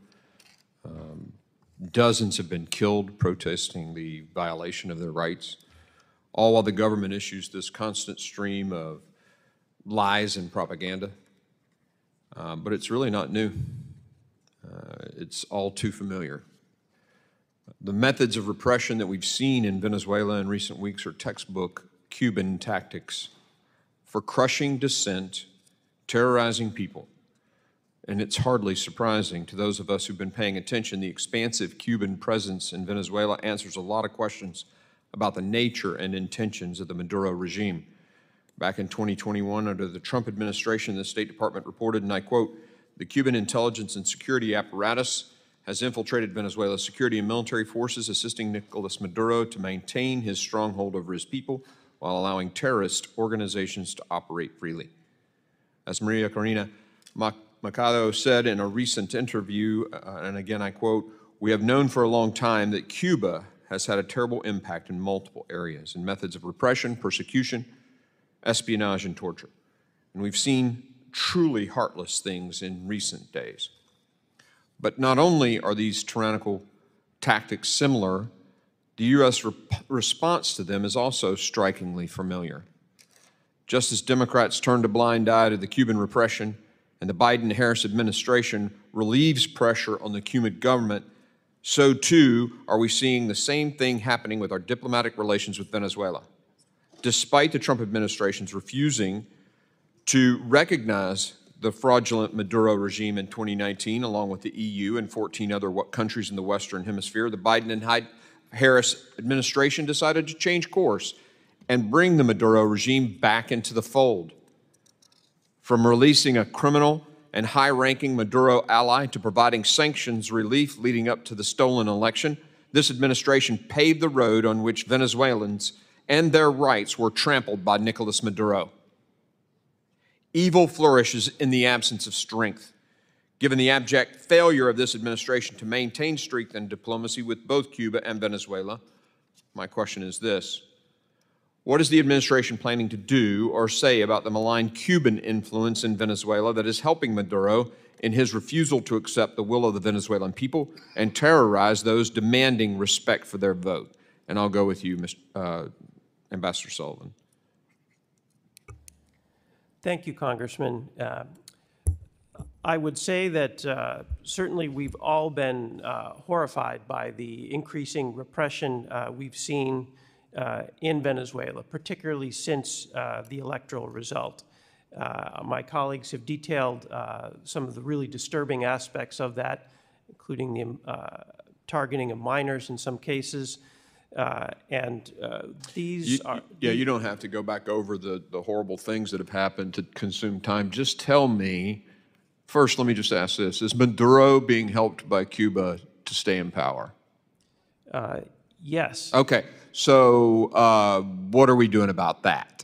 Dozens have been killed protesting the violation of their rights, all while the government issues this constant stream of lies and propaganda. But it's really not new. It's all too familiar. The methods of repression that we've seen in Venezuela in recent weeks are textbook Cuban tactics for crushing dissent, terrorizing people. And it's hardly surprising to those of us who've been paying attention. The expansive Cuban presence in Venezuela answers a lot of questions about the nature and intentions of the Maduro regime. Back in 2021, under the Trump administration, the State Department reported, and I quote, "The Cuban intelligence and security apparatus has infiltrated Venezuela's security and military forces, assisting Nicolas Maduro to maintain his stronghold over his people while allowing terrorist organizations to operate freely." As Maria Corina Machado said in a recent interview, and again I quote, "We have known for a long time that Cuba has had a terrible impact in multiple areas, in methods of repression, persecution, espionage, and torture. And we've seen truly heartless things in recent days. But not only are these tyrannical tactics similar, the U.S. response to them is also strikingly familiar. Just as Democrats turned a blind eye to the Cuban repression and the Biden-Harris administration relieves pressure on the Cuban government, so too are we seeing the same thing happening with our diplomatic relations with Venezuela. Despite the Trump administration's refusing to recognize the fraudulent Maduro regime in 2019, along with the EU and 14 other countries in the Western Hemisphere, the Biden and Harris administration decided to change course and bring the Maduro regime back into the fold. From releasing a criminal and high-ranking Maduro ally to providing sanctions relief leading up to the stolen election, this administration paved the road on which Venezuelans and their rights were trampled by Nicolas Maduro. Evil flourishes in the absence of strength. Given the abject failure of this administration to maintain strength and diplomacy with both Cuba and Venezuela, my question is this: what is the administration planning to do or say about the malign Cuban influence in Venezuela that is helping Maduro in his refusal to accept the will of the Venezuelan people and terrorize those demanding respect for their vote? And I'll go with you, Ambassador Sullivan. Thank you, Congressman. I would say that certainly we've all been horrified by the increasing repression we've seen in Venezuela, particularly since the electoral result. My colleagues have detailed some of the really disturbing aspects of that, including the targeting of minors in some cases. These are... Yeah, you don't have to go back over the horrible things that have happened to consume time. Just tell me, first, let me just ask this. Is Maduro being helped by Cuba to stay in power? Yes. Okay, so what are we doing about that?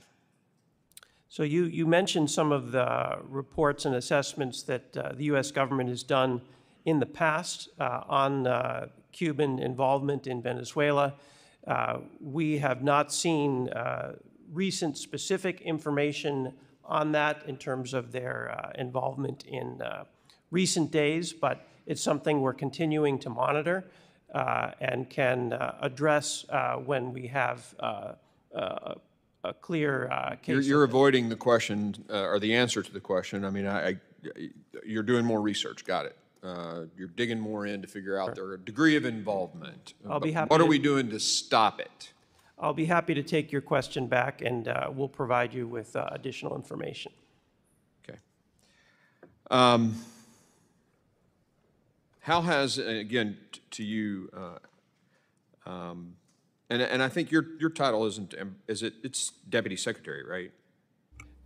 So you mentioned some of the reports and assessments that the U.S. government has done in the past on Cuban involvement in Venezuela. We have not seen recent specific information on that in terms of their involvement in recent days, but it's something we're continuing to monitor and can address when we have a clear case. You're avoiding the question or the answer to the question. I mean, you're doing more research. Got it. You're digging more in to figure out their degree of involvement. I'll be happy. What are we doing to stop it? I'll be happy to take your question back, and we'll provide you with additional information. Okay. How has, again, to you, and I think your title isn't, it's Deputy Secretary, right?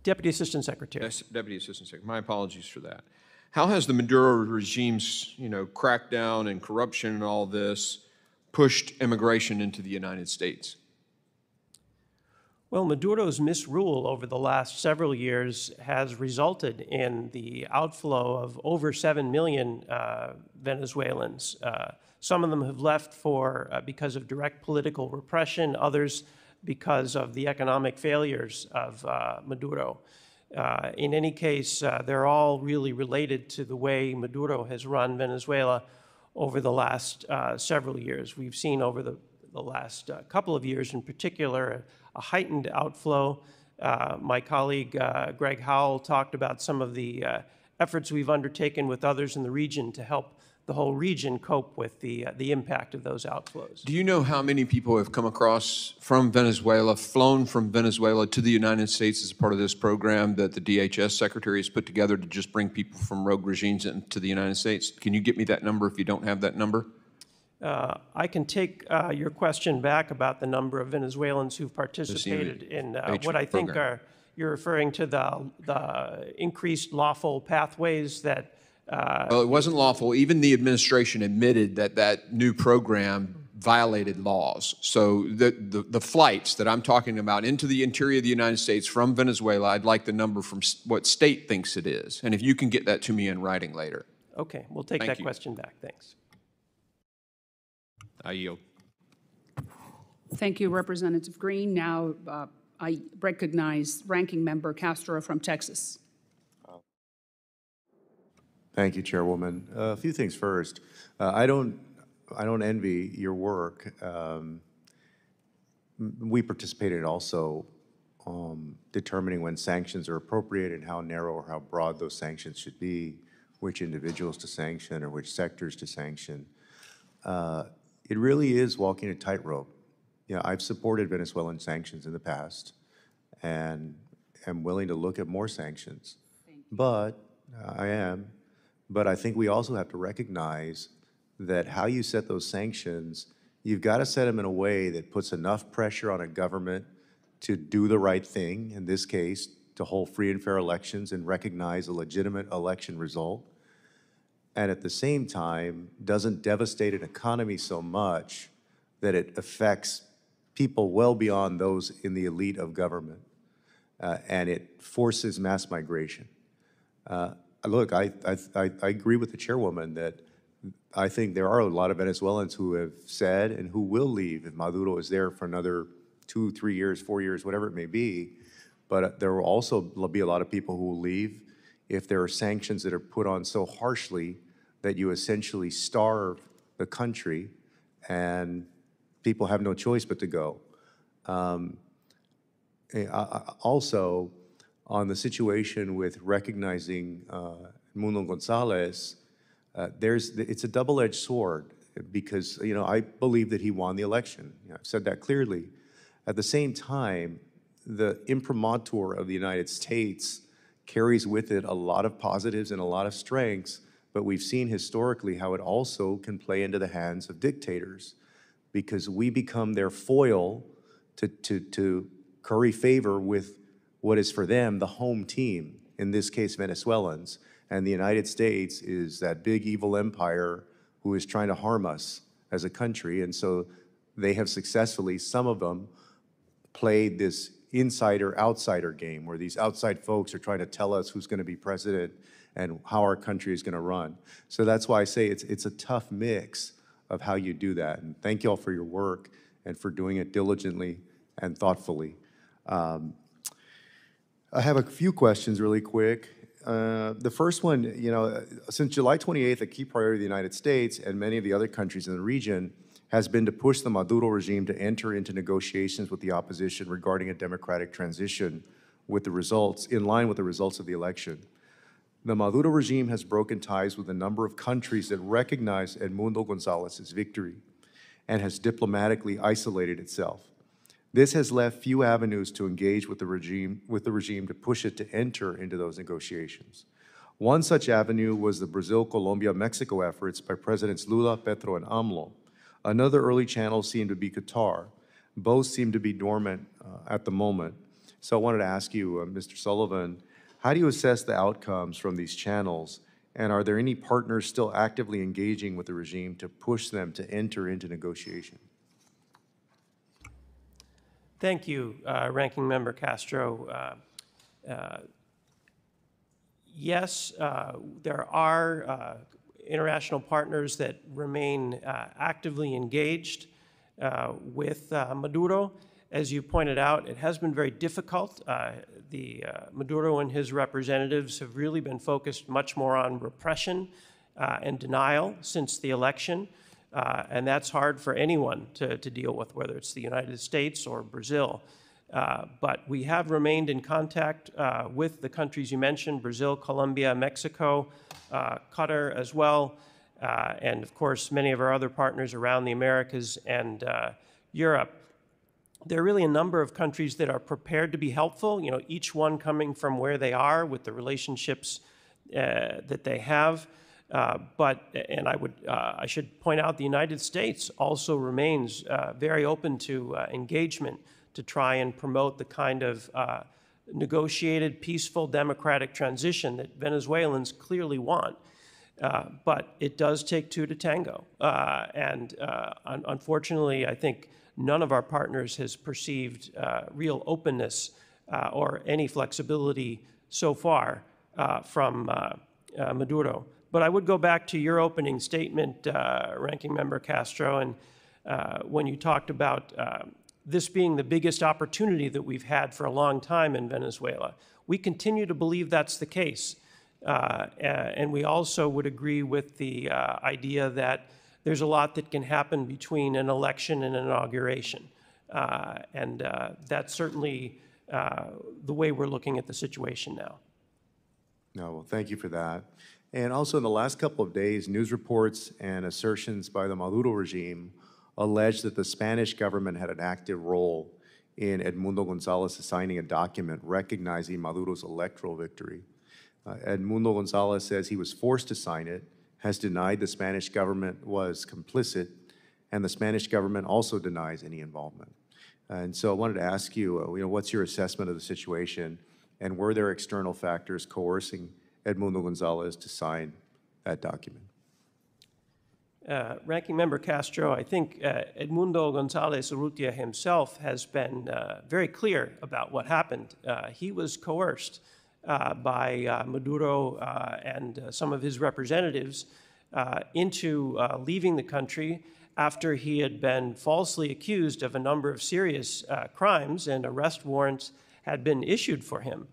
Deputy Assistant Secretary. Yes, Deputy Assistant Secretary. My apologies for that. How has the Maduro regime's, crackdown and corruption and all this pushed immigration into the United States? Well, Maduro's misrule over the last several years has resulted in the outflow of over 7 million Venezuelans. Some of them have left because of direct political repression, others because of the economic failures of Maduro. In any case, they're all really related to the way Maduro has run Venezuela over the last several years. We've seen over the last couple of years in particular a heightened outflow. My colleague Greg Howell talked about some of the efforts we've undertaken with others in the region to help the whole region cope with the impact of those outflows. Do you know how many people have come across from Venezuela, flown from Venezuela to the United States as part of this program that the DHS Secretary has put together to just bring people from rogue regimes into the United States? Can you get me that number if you don't have that number? I can take your question back about the number of Venezuelans who've participated in what I think you're referring to the increased lawful pathways that well, it wasn't lawful. Even the administration admitted that that new program violated laws. So the flights that I'm talking about into the interior of the United States from Venezuela, I'd like the number from what state thinks it is. And if you can get that to me in writing later. Okay, we'll take that question back. Thanks. I yield. Thank you, Representative Green. Now I recognize Ranking Member Castro from Texas. Thank you, Chairwoman. A few things first. I don't envy your work. We participated also determining when sanctions are appropriate and how narrow or how broad those sanctions should be, which individuals to sanction or which sectors to sanction. It really is walking a tightrope. I've supported Venezuelan sanctions in the past and am willing to look at more sanctions. But I think we also have to recognize that how you set those sanctions, you've got to set them in a way that puts enough pressure on a government to do the right thing, in this case, to hold free and fair elections and recognize a legitimate election result, and at the same time doesn't devastate an economy so much that it affects people well beyond those in the elite of government, and it forces mass migration. Look, I agree with the chairwoman that I think there are a lot of Venezuelans who have said and who will leave if Maduro is there for another 2, 3 years, 4 years, whatever it may be. But there will also be a lot of people who will leave if there are sanctions that are put on so harshly that you essentially starve the country and people have no choice but to go. Also, on the situation with recognizing Mundo Gonzalez, it's a double-edged sword because, I believe that he won the election. I've said that clearly. At the same time, the imprimatur of the United States carries with it a lot of positives and a lot of strengths, but we've seen historically how it also can play into the hands of dictators because we become their foil to curry favor with what is for them the home team, in this case Venezuelans, and the United States is that big evil empire who is trying to harm us as a country, and so they have successfully, some of them, played this insider-outsider game where these outside folks are trying to tell us who's going to be president and how our country is going to run. So that's why I say it's a tough mix of how you do that. And thank you all for your work and for doing it diligently and thoughtfully. I have a few questions really quick. The first one, since July 28th, a key priority of the United States and many of the other countries in the region has been to push the Maduro regime to enter into negotiations with the opposition regarding a democratic transition with the results, in line with the results of the election. The Maduro regime has broken ties with a number of countries that recognize Edmundo Gonzalez's victory and has diplomatically isolated itself. This has left few avenues to engage with the regime to push it to enter into those negotiations. One such avenue was the Brazil, Colombia, Mexico efforts by Presidents Lula, Petro, and AMLO. Another early channel seemed to be Qatar. Both seem to be dormant at the moment. So I wanted to ask you, Mr. Sullivan, how do you assess the outcomes from these channels? And are there any partners still actively engaging with the regime to push them to enter into negotiation? Thank you, Ranking Member Castro. Yes, there are international partners that remain actively engaged with Maduro. As you pointed out, it has been very difficult. Maduro and his representatives have really been focused much more on repression and denial since the election. And that's hard for anyone to deal with, whether it's the United States or Brazil. But we have remained in contact with the countries you mentioned, Brazil, Colombia, Mexico, Qatar as well, and of course many of our other partners around the Americas and Europe. There are really a number of countries that are prepared to be helpful, each one coming from where they are with the relationships that they have. I should point out the United States also remains very open to engagement to try and promote the kind of negotiated, peaceful, democratic transition that Venezuelans clearly want. But it does take two to tango. Unfortunately, I think none of our partners has perceived real openness or any flexibility so far from Maduro. But I would go back to your opening statement, Ranking Member Castro, and when you talked about this being the biggest opportunity that we've had for a long time in Venezuela. We continue to believe that's the case. And we also would agree with the idea that there's a lot that can happen between an election and an inauguration. That's certainly the way we're looking at the situation now. No, well, thank you for that. And also in the last couple of days, news reports and assertions by the Maduro regime alleged that the Spanish government had an active role in Edmundo Gonzalez signing a document recognizing Maduro's electoral victory. Edmundo Gonzalez says he was forced to sign it, has denied the Spanish government was complicit, and the Spanish government also denies any involvement. And so I wanted to ask you, what's your assessment of the situation, and were there external factors coercing Edmundo Gonzalez to sign that document? Ranking Member Castro, I think Edmundo Gonzalez Urrutia himself has been very clear about what happened. He was coerced by Maduro and some of his representatives into leaving the country after he had been falsely accused of a number of serious crimes, and arrest warrants had been issued for him.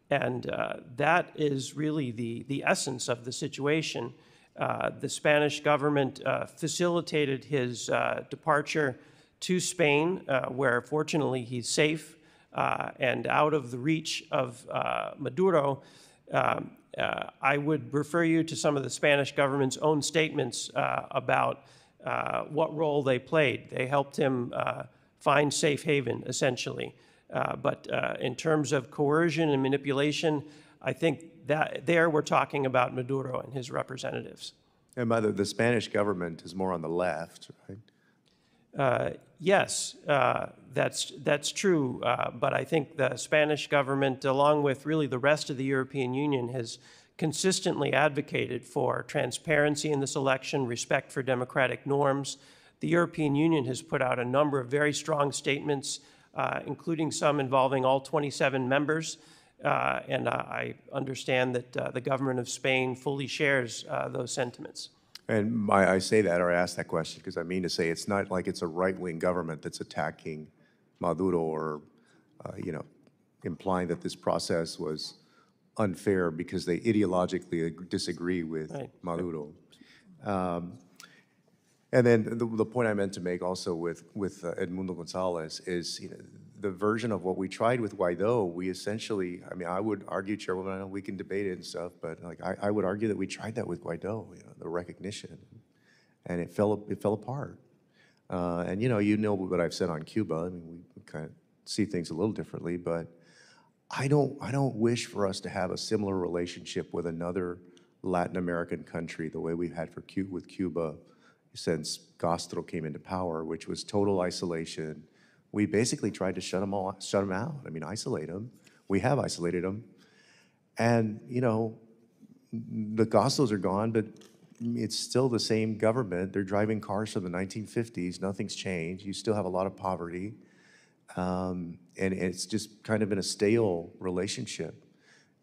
That is really the essence of the situation. The Spanish government facilitated his departure to Spain, where fortunately he's safe. and out of the reach of Maduro, I would refer you to some of the Spanish government's own statements about what role they played. They helped him find safe haven, essentially. But in terms of coercion and manipulation, I think that there we're talking about Maduro and his representatives. And by the Spanish government is more on the left, right? Yes, that's true. But I think the Spanish government, along with really the rest of the European Union, has consistently advocated for transparency in this election, respect for democratic norms. The European Union has put out a number of very strong statements, including some involving all 27 members. And I understand that the government of Spain fully shares those sentiments. And I say that, or I ask that question, because I mean to say it's not like it's a right-wing government that's attacking Maduro or, implying that this process was unfair because they ideologically disagree with Maduro. And then the point I meant to make also with Edmundo Gonzalez is, the version of what we tried with Guaido, we essentially, I mean, I would argue, Chairwoman, I know we can debate it and stuff, but like I would argue that we tried that with Guaido, the recognition, and it fell apart. And you know what I've said on Cuba. I mean, we kind of see things a little differently, but I don't wish for us to have a similar relationship with another Latin American country the way we've had with Cuba since Castro came into power, which was total isolation. We basically tried to shut them out. I mean, isolate them. We have isolated them. And, the Castros are gone, but it's still the same government. They're driving cars from the 1950s. Nothing's changed. You still have a lot of poverty. And it's just kind of been a stale relationship.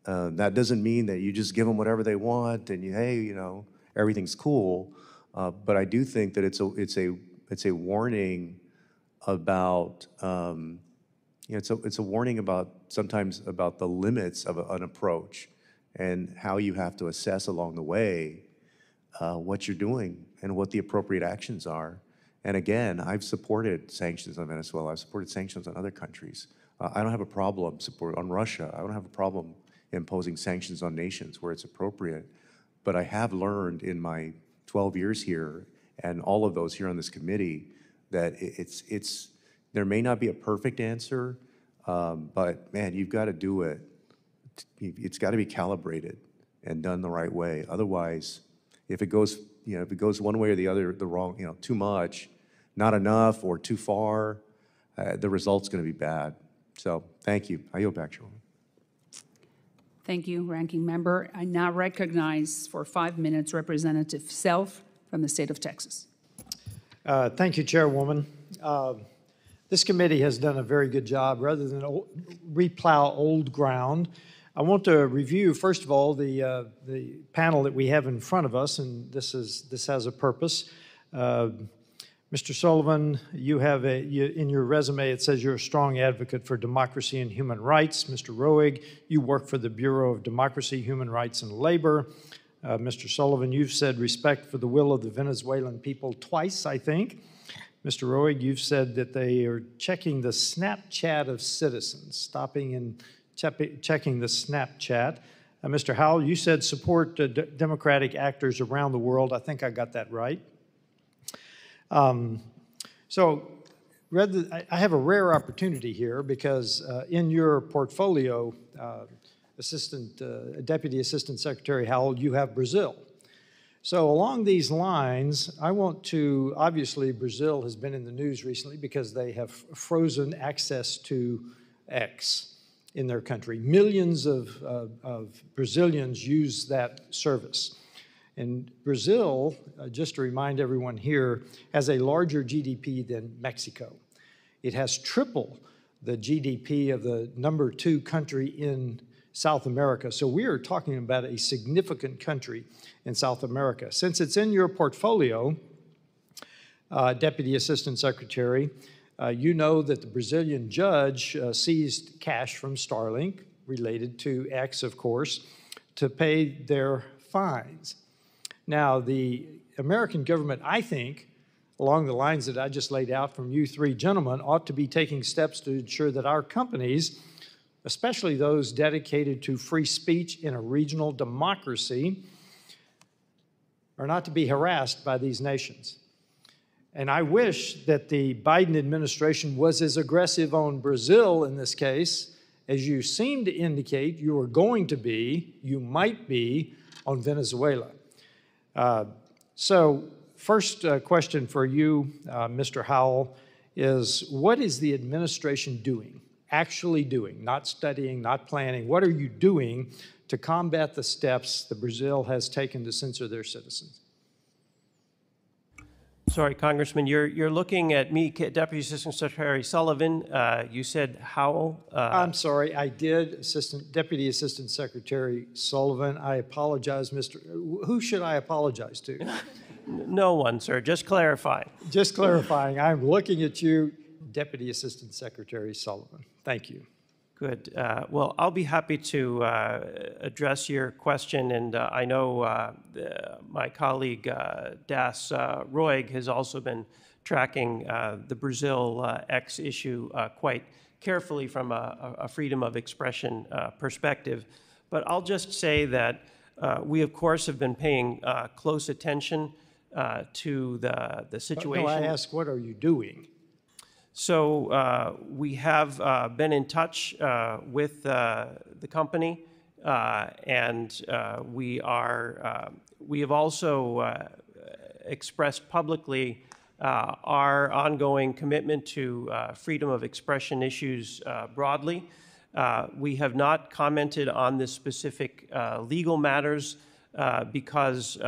That doesn't mean that you just give them whatever they want and everything's cool. But I do think that it's a warning about it's a warning about sometimes about the limits of an approach and how you have to assess along the way what you're doing and what the appropriate actions are. And again, I've supported sanctions on Venezuela. I've supported sanctions on other countries. I don't have a problem on Russia. I don't have a problem imposing sanctions on nations where it's appropriate. But I have learned in my 12 years here and all of those here on this committee that there may not be a perfect answer, but man, you've got to do it. It's got to be calibrated and done the right way. Otherwise, if it goes one way or the other, the wrong, too much, not enough, or too far, the result's going to be bad. So, thank you. I yield back, Chairwoman. Thank you, Ranking Member. I now recognize for 5 minutes Representative Self from the state of Texas. Thank you, Chairwoman. This committee has done a very good job. Rather than replow old ground, I want to review, first of all, the panel that we have in front of us, and this has a purpose. Mr. Sullivan, you have in your resume, it says you're a strong advocate for democracy and human rights. Mr. Roig, you work for the Bureau of Democracy, Human Rights, and Labor. Mr. Sullivan, you've said respect for the will of the Venezuelan people twice, I think. Mr. Roig, you've said that they are checking the Snapchat of citizens, stopping and checking the Snapchat. Mr. Howell, you said support democratic actors around the world. I think I got that right. So I have a rare opportunity here because in your portfolio, Deputy Assistant Secretary Howell, you have Brazil. So along these lines, I want to, obviously Brazil has been in the news recently because they have frozen access to X in their country. Millions of Brazilians use that service. And Brazil, just to remind everyone here, has a larger GDP than Mexico. It has triple the GDP of the #2 country in South America. So we are talking about a significant country in South America. Since it's in your portfolio, Deputy Assistant Secretary, you know that the Brazilian judge seized cash from Starlink, related to X, of course, to pay their fines. Now, the American government, I think, along the lines that I just laid out from you three gentlemen, ought to be taking steps to ensure that our companies, especially those dedicated to free speech in a regional democracy, are not to be harassed by these nations. And I wish that the Biden administration was as aggressive on Brazil in this case as you seem to indicate you are going to be, you might be, on Venezuela. So first question for you, Mr. Howell, is what is the administration doing, actually doing, not studying, not planning? What are you doing to combat the steps that Brazil has taken to censor their citizens? Sorry, Congressman, you're looking at me, Deputy Assistant Secretary Sullivan. You said Howell. I'm sorry, I did, Deputy Assistant Secretary Sullivan. I apologize, Mr. Who should I apologize to? No one, sir. Just clarifying. Just clarifying. I'm looking at you, Deputy Assistant Secretary Sullivan. Thank you. Good. Well, I'll be happy to address your question, and I know my colleague Das Roig has also been tracking the Brazil X issue quite carefully from a freedom of expression perspective. But I'll just say that we, of course, have been paying close attention to the situation. No, I ask, what are you doing? So we have been in touch with the company, and we have also expressed publicly our ongoing commitment to freedom of expression issues broadly. We have not commented on the specific legal matters because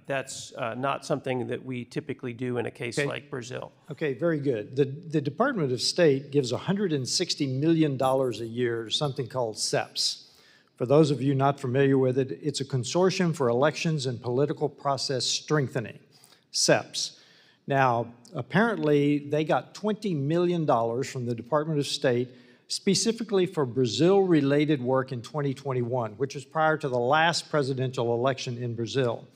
that's not something that we typically do in a case like Brazil. Okay, very good. The Department of State gives $160 million a year to something called SEPS. For those of you not familiar with it, it's a consortium for elections and political process strengthening, SEPS. Now, apparently they got $20 million from the Department of State specifically for Brazil-related work in 2021, which was prior to the last presidential election in Brazil.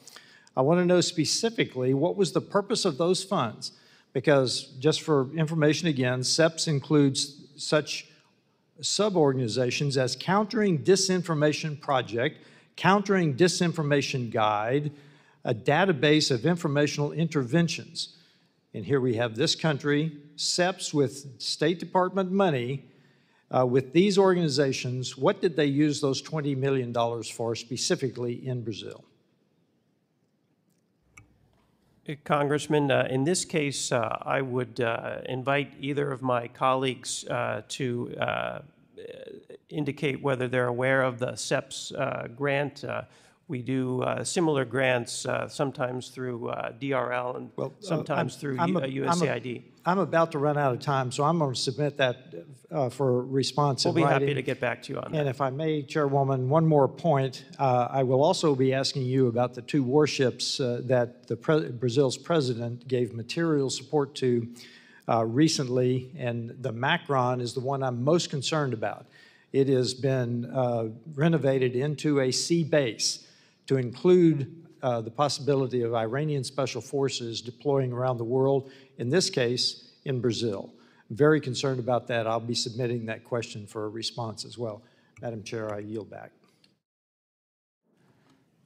I want to know specifically what was the purpose of those funds, because just for information again, SEPS includes such sub-organizations as Countering Disinformation Project, Countering Disinformation Guide, a database of informational interventions. And here we have this country, SEPS with State Department money. With these organizations, what did they use those $20 million for specifically in Brazil? Congressman, in this case, I would invite either of my colleagues to indicate whether they're aware of the SEPS grant. We do similar grants sometimes through DRL and sometimes through USAID. I'm about to run out of time, so I'm going to submit that for response in writing. We'll be happy writing. to get back to you on that. And if I may, Chairwoman, one more point. I will also be asking you about the two warships that Brazil's president gave material support to recently, and the Macron is the one I'm most concerned about. It has been renovated into a sea base to include the possibility of Iranian special forces deploying around the world, in this case, in Brazil. I'm very concerned about that. I'll be submitting that question for a response as well. Madam Chair, I yield back.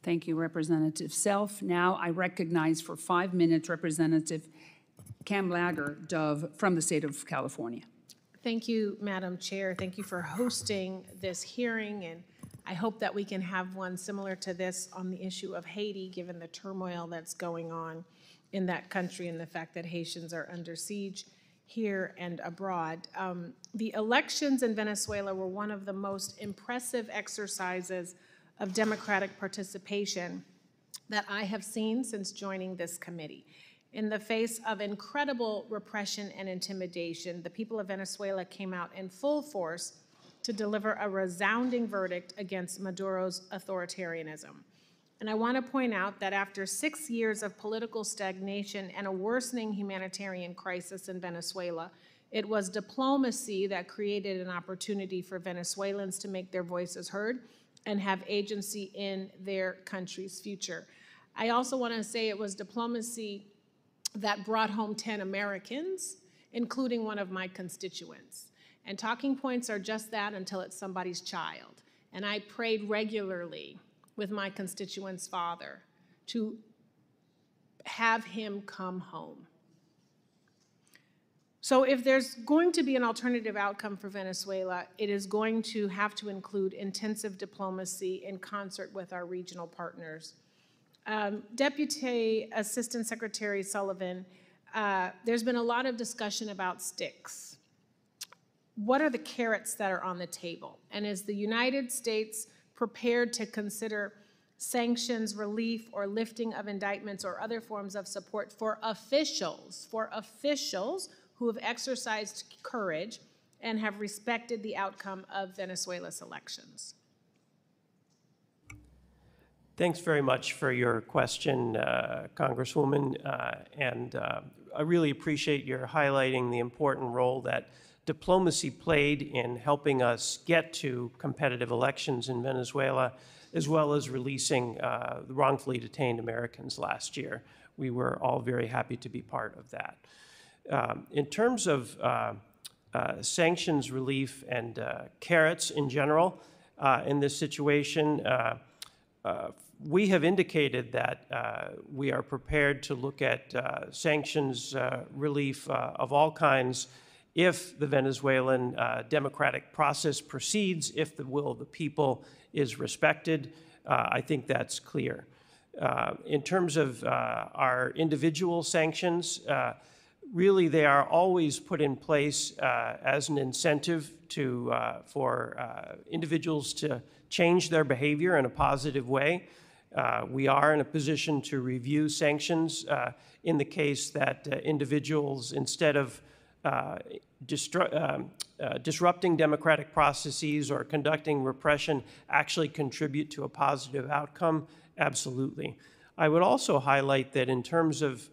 Thank you, Representative Self. Now I recognize for 5 minutes Representative Kamlager Dove from the state of California. Thank you, Madam Chair. Thank you for hosting this hearing, and I hope that we can have one similar to this on the issue of Haiti, given the turmoil that's going on in that country and the fact that Haitians are under siege here and abroad. The elections in Venezuela were one of the most impressive exercises of democratic participation that I have seen since joining this committee. In the face of incredible repression and intimidation, the people of Venezuela came out in full force to deliver a resounding verdict against Maduro's authoritarianism. And I want to point out that after 6 years of political stagnation and a worsening humanitarian crisis in Venezuela, it was diplomacy that created an opportunity for Venezuelans to make their voices heard and have agency in their country's future. I also want to say it was diplomacy that brought home 10 Americans, including one of my constituents. And talking points are just that until it's somebody's child. And I prayed regularly with my constituent's father to have him come home. So if there's going to be an alternative outcome for Venezuela, it is going to have to include intensive diplomacy in concert with our regional partners. Deputy Assistant Secretary Sullivan, there's been a lot of discussion about sticks. What are the carrots that are on the table? And is the United States prepared to consider sanctions, relief, or lifting of indictments or other forms of support for officials who have exercised courage and have respected the outcome of Venezuela's elections? Thanks very much for your question, Congresswoman, and I really appreciate your highlighting the important role that diplomacy played in helping us get to competitive elections in Venezuela, as well as releasing the wrongfully detained Americans last year. We were all very happy to be part of that. In terms of sanctions relief and carrots in general in this situation, we have indicated that we are prepared to look at sanctions relief of all kinds if the Venezuelan democratic process proceeds, if the will of the people is respected. I think that's clear. In terms of our individual sanctions, really they are always put in place as an incentive for individuals to change their behavior in a positive way. We are in a position to review sanctions in the case that individuals, instead of disrupting democratic processes or conducting repression, actually contribute to a positive outcome. Absolutely. I would also highlight that in terms of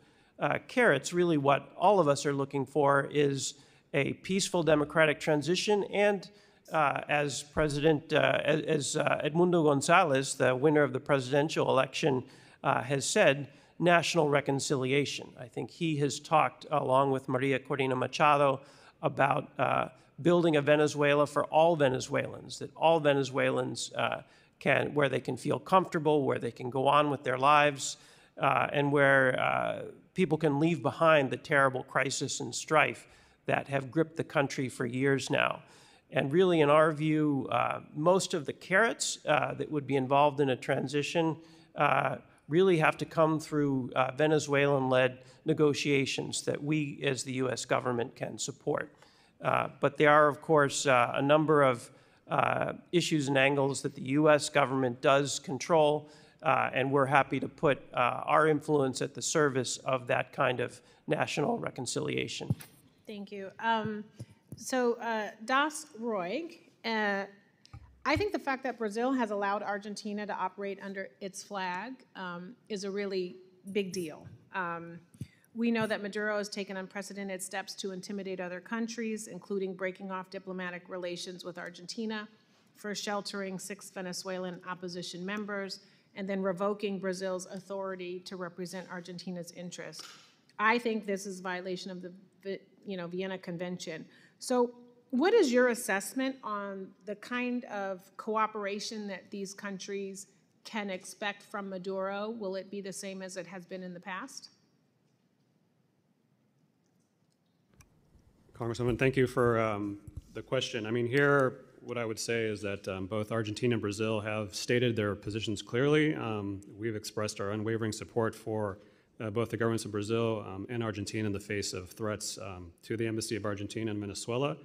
carrots, really what all of us are looking for is a peaceful democratic transition and as Edmundo Gonzalez, the winner of the presidential election, has said, national reconciliation. I think he has talked, along with Maria Corina Machado, about building a Venezuela for all Venezuelans, that all Venezuelans where they can feel comfortable, where they can go on with their lives, and where people can leave behind the terrible crisis and strife that have gripped the country for years now. And really, in our view, most of the carrots that would be involved in a transition really have to come through Venezuelan-led negotiations that we, as the U.S. government, can support. But there are, of course, a number of issues and angles that the U.S. government does control, and we're happy to put our influence at the service of that kind of national reconciliation. Thank you. So, Das Roig, I think the fact that Brazil has allowed Argentina to operate under its flag is a really big deal. We know that Maduro has taken unprecedented steps to intimidate other countries, including breaking off diplomatic relations with Argentina, for sheltering 6 Venezuelan opposition members, and then revoking Brazil's authority to represent Argentina's interests. I think this is a violation of the Vienna Convention. So what is your assessment on the kind of cooperation that these countries can expect from Maduro? Will it be the same as it has been in the past? Congresswoman, thank you for the question. I mean, here, what I would say is that both Argentina and Brazil have stated their positions clearly. We've expressed our unwavering support for both the governments of Brazil and Argentina in the face of threats to the Embassy of Argentina in Venezuela,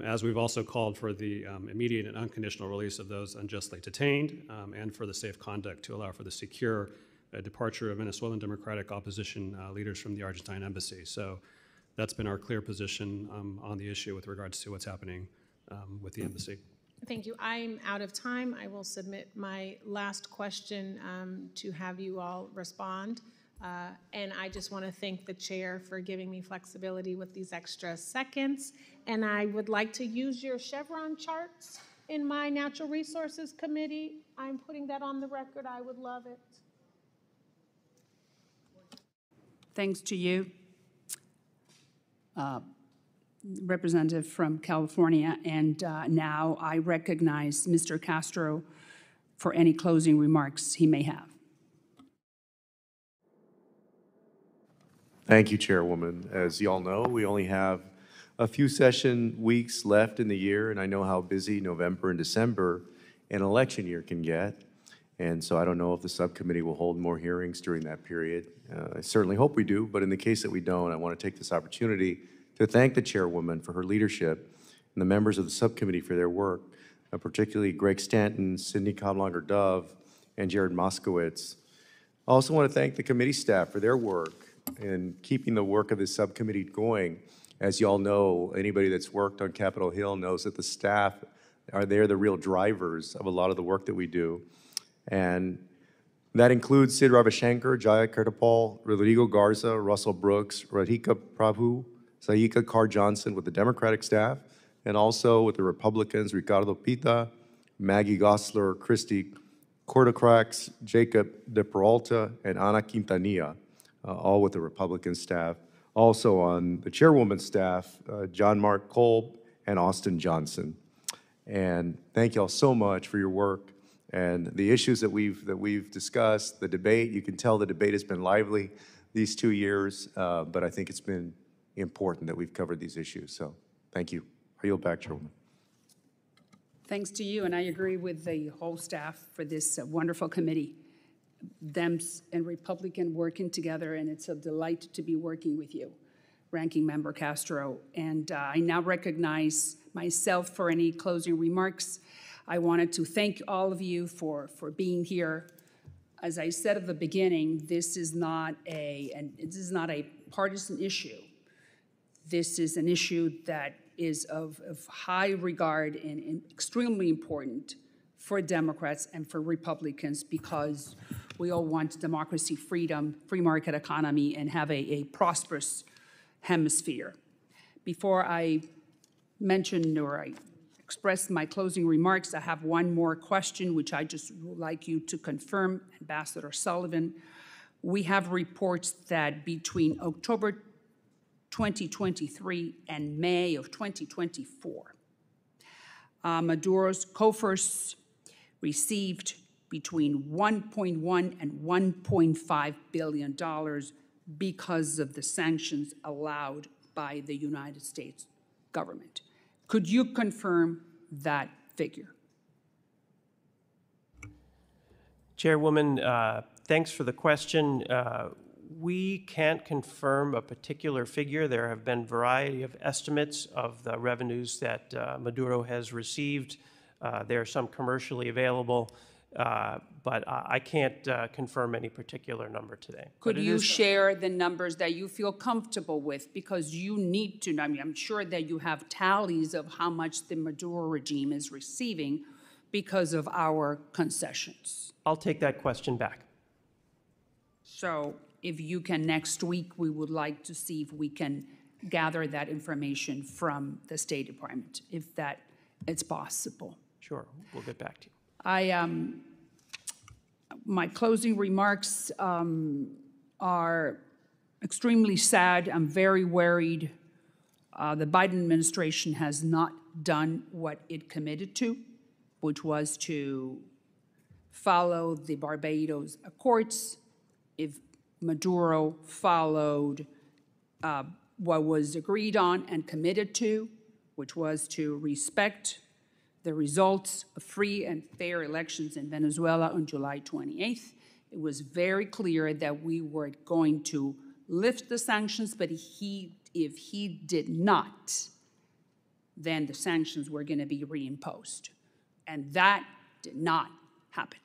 as we've also called for the immediate and unconditional release of those unjustly detained and for the safe conduct to allow for the secure departure of Venezuelan democratic opposition leaders from the Argentine embassy. So that's been our clear position on the issue with regards to what's happening with the embassy. Thank you. I'm out of time. I will submit my last question to have you all respond. And I just want to thank the chair for giving me flexibility with these extra seconds. And I would like to use your Chevron charts in my Natural Resources Committee. I'm putting that on the record. I would love it. Thanks to you, Representative from California. And now I recognize Mr. Castro for any closing remarks he may have. Thank you, Chairwoman. As you all know, we only have a few session weeks left in the year, and I know how busy November and December an election year can get. And so I don't know if the subcommittee will hold more hearings during that period. I certainly hope we do, but in the case that we don't, I want to take this opportunity to thank the Chairwoman for her leadership and the members of the subcommittee for their work, particularly Greg Stanton, Cindy Comlonger-Dove, and Jared Moskowitz. I also want to thank the committee staff for their work in keeping the work of this subcommittee going. As you all know, anybody that's worked on Capitol Hill knows that the staff they're the real drivers of a lot of the work that we do. And that includes Sid Ravishankar, Jaya Kirtapal, Rodrigo Garza, Russell Brooks, Radhika Prabhu, Saika Carr Johnson with the Democratic staff, and also with the Republicans, Ricardo Pita, Maggie Gosler, Christy Cortocrax, Jacob De Peralta, and Ana Quintanilla, all with the Republican staff. Also on the chairwoman's staff, John Mark Kolb and Austin Johnson. And thank you all so much for your work and the issues that we've discussed, the debate. You can tell the debate has been lively these 2 years, but I think it's been important that we've covered these issues. So thank you. I yield back, Chairwoman. Thanks to you, and I agree with the whole staff for this wonderful committee. Dems and Republican working together, and it's a delight to be working with you, Ranking Member Castro. And I now recognize myself for any closing remarks. I wanted to thank all of you for being here. As I said at the beginning, this is not a partisan issue. This is an issue that is of high regard and extremely important for Democrats and for Republicans, because we all want democracy, freedom, free market economy, and have a prosperous hemisphere. Before I mention or I express my closing remarks, I have one more question, which I just would like you to confirm, Ambassador Sullivan. We have reports that between October 2023 and May of 2024, Maduro's coffers received between $1.1 and $1.5 billion because of the sanctions allowed by the United States government. Could you confirm that figure? Chairwoman, thanks for the question. We can't confirm a particular figure. There have been a variety of estimates of the revenues that Maduro has received. There are some commercially available, but I can't confirm any particular number today. Could you share the numbers that you feel comfortable with? Because you need to, I mean, I'm sure that you have tallies of how much the Maduro regime is receiving because of our concessions. I'll take that question back. So if you can next week, we would like to see if we can gather that information from the State Department, if it's possible. Sure, we'll get back to you. My closing remarks are extremely sad. I'm very worried. The Biden administration has not done what it committed to, which was to follow the Barbados Accords. If Maduro followed what was agreed on and committed to, which was to respect the results of free and fair elections in Venezuela on July 28th. It was very clear that we were going to lift the sanctions, but if he did not, then the sanctions were going to be reimposed. And that did not happen.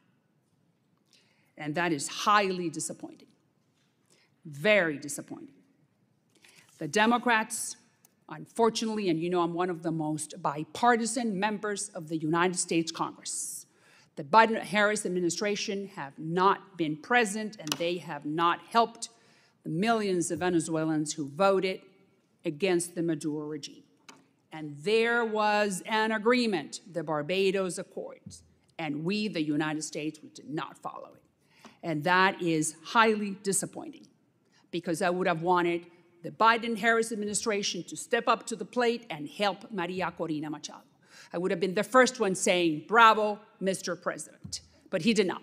And that is highly disappointing, very disappointing. The Democrats, unfortunately, and you know I'm one of the most bipartisan members of the United States Congress, the Biden-Harris administration have not been present, and they have not helped the millions of Venezuelans who voted against the Maduro regime. And there was an agreement, the Barbados Accords, and we, the United States, we did not follow it. And that is highly disappointing. because I would have wanted the Biden-Harris administration to step up to the plate and help Maria Corina Machado. I would have been the first one saying, bravo, Mr. President, but he did not.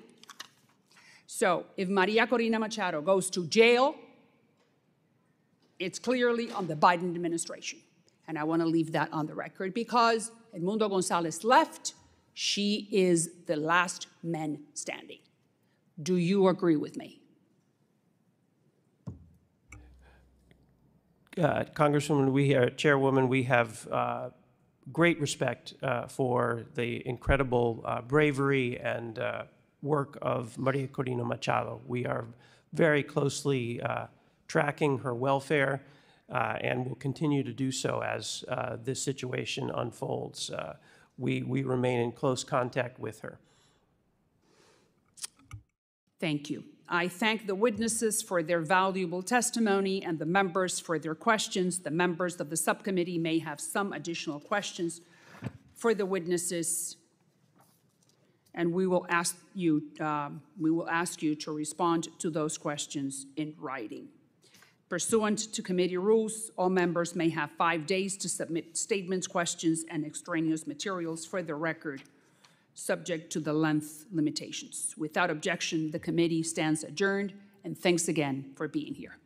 So if Maria Corina Machado goes to jail, it's clearly on the Biden administration. And I want to leave that on the record because Edmundo Gonzalez left. She is the last man standing. Do you agree with me? Congresswoman, Chairwoman, we have great respect for the incredible bravery and work of Maria Corina Machado. We are very closely tracking her welfare and will continue to do so as this situation unfolds. We remain in close contact with her. Thank you. I thank the witnesses for their valuable testimony and the members for their questions. The members of the subcommittee may have some additional questions for the witnesses, and we will ask you to respond to those questions in writing. Pursuant to committee rules, all members may have 5 days to submit statements, questions, and extraneous materials for the record, subject to the length limitations. Without objection, the committee stands adjourned, and thanks again for being here.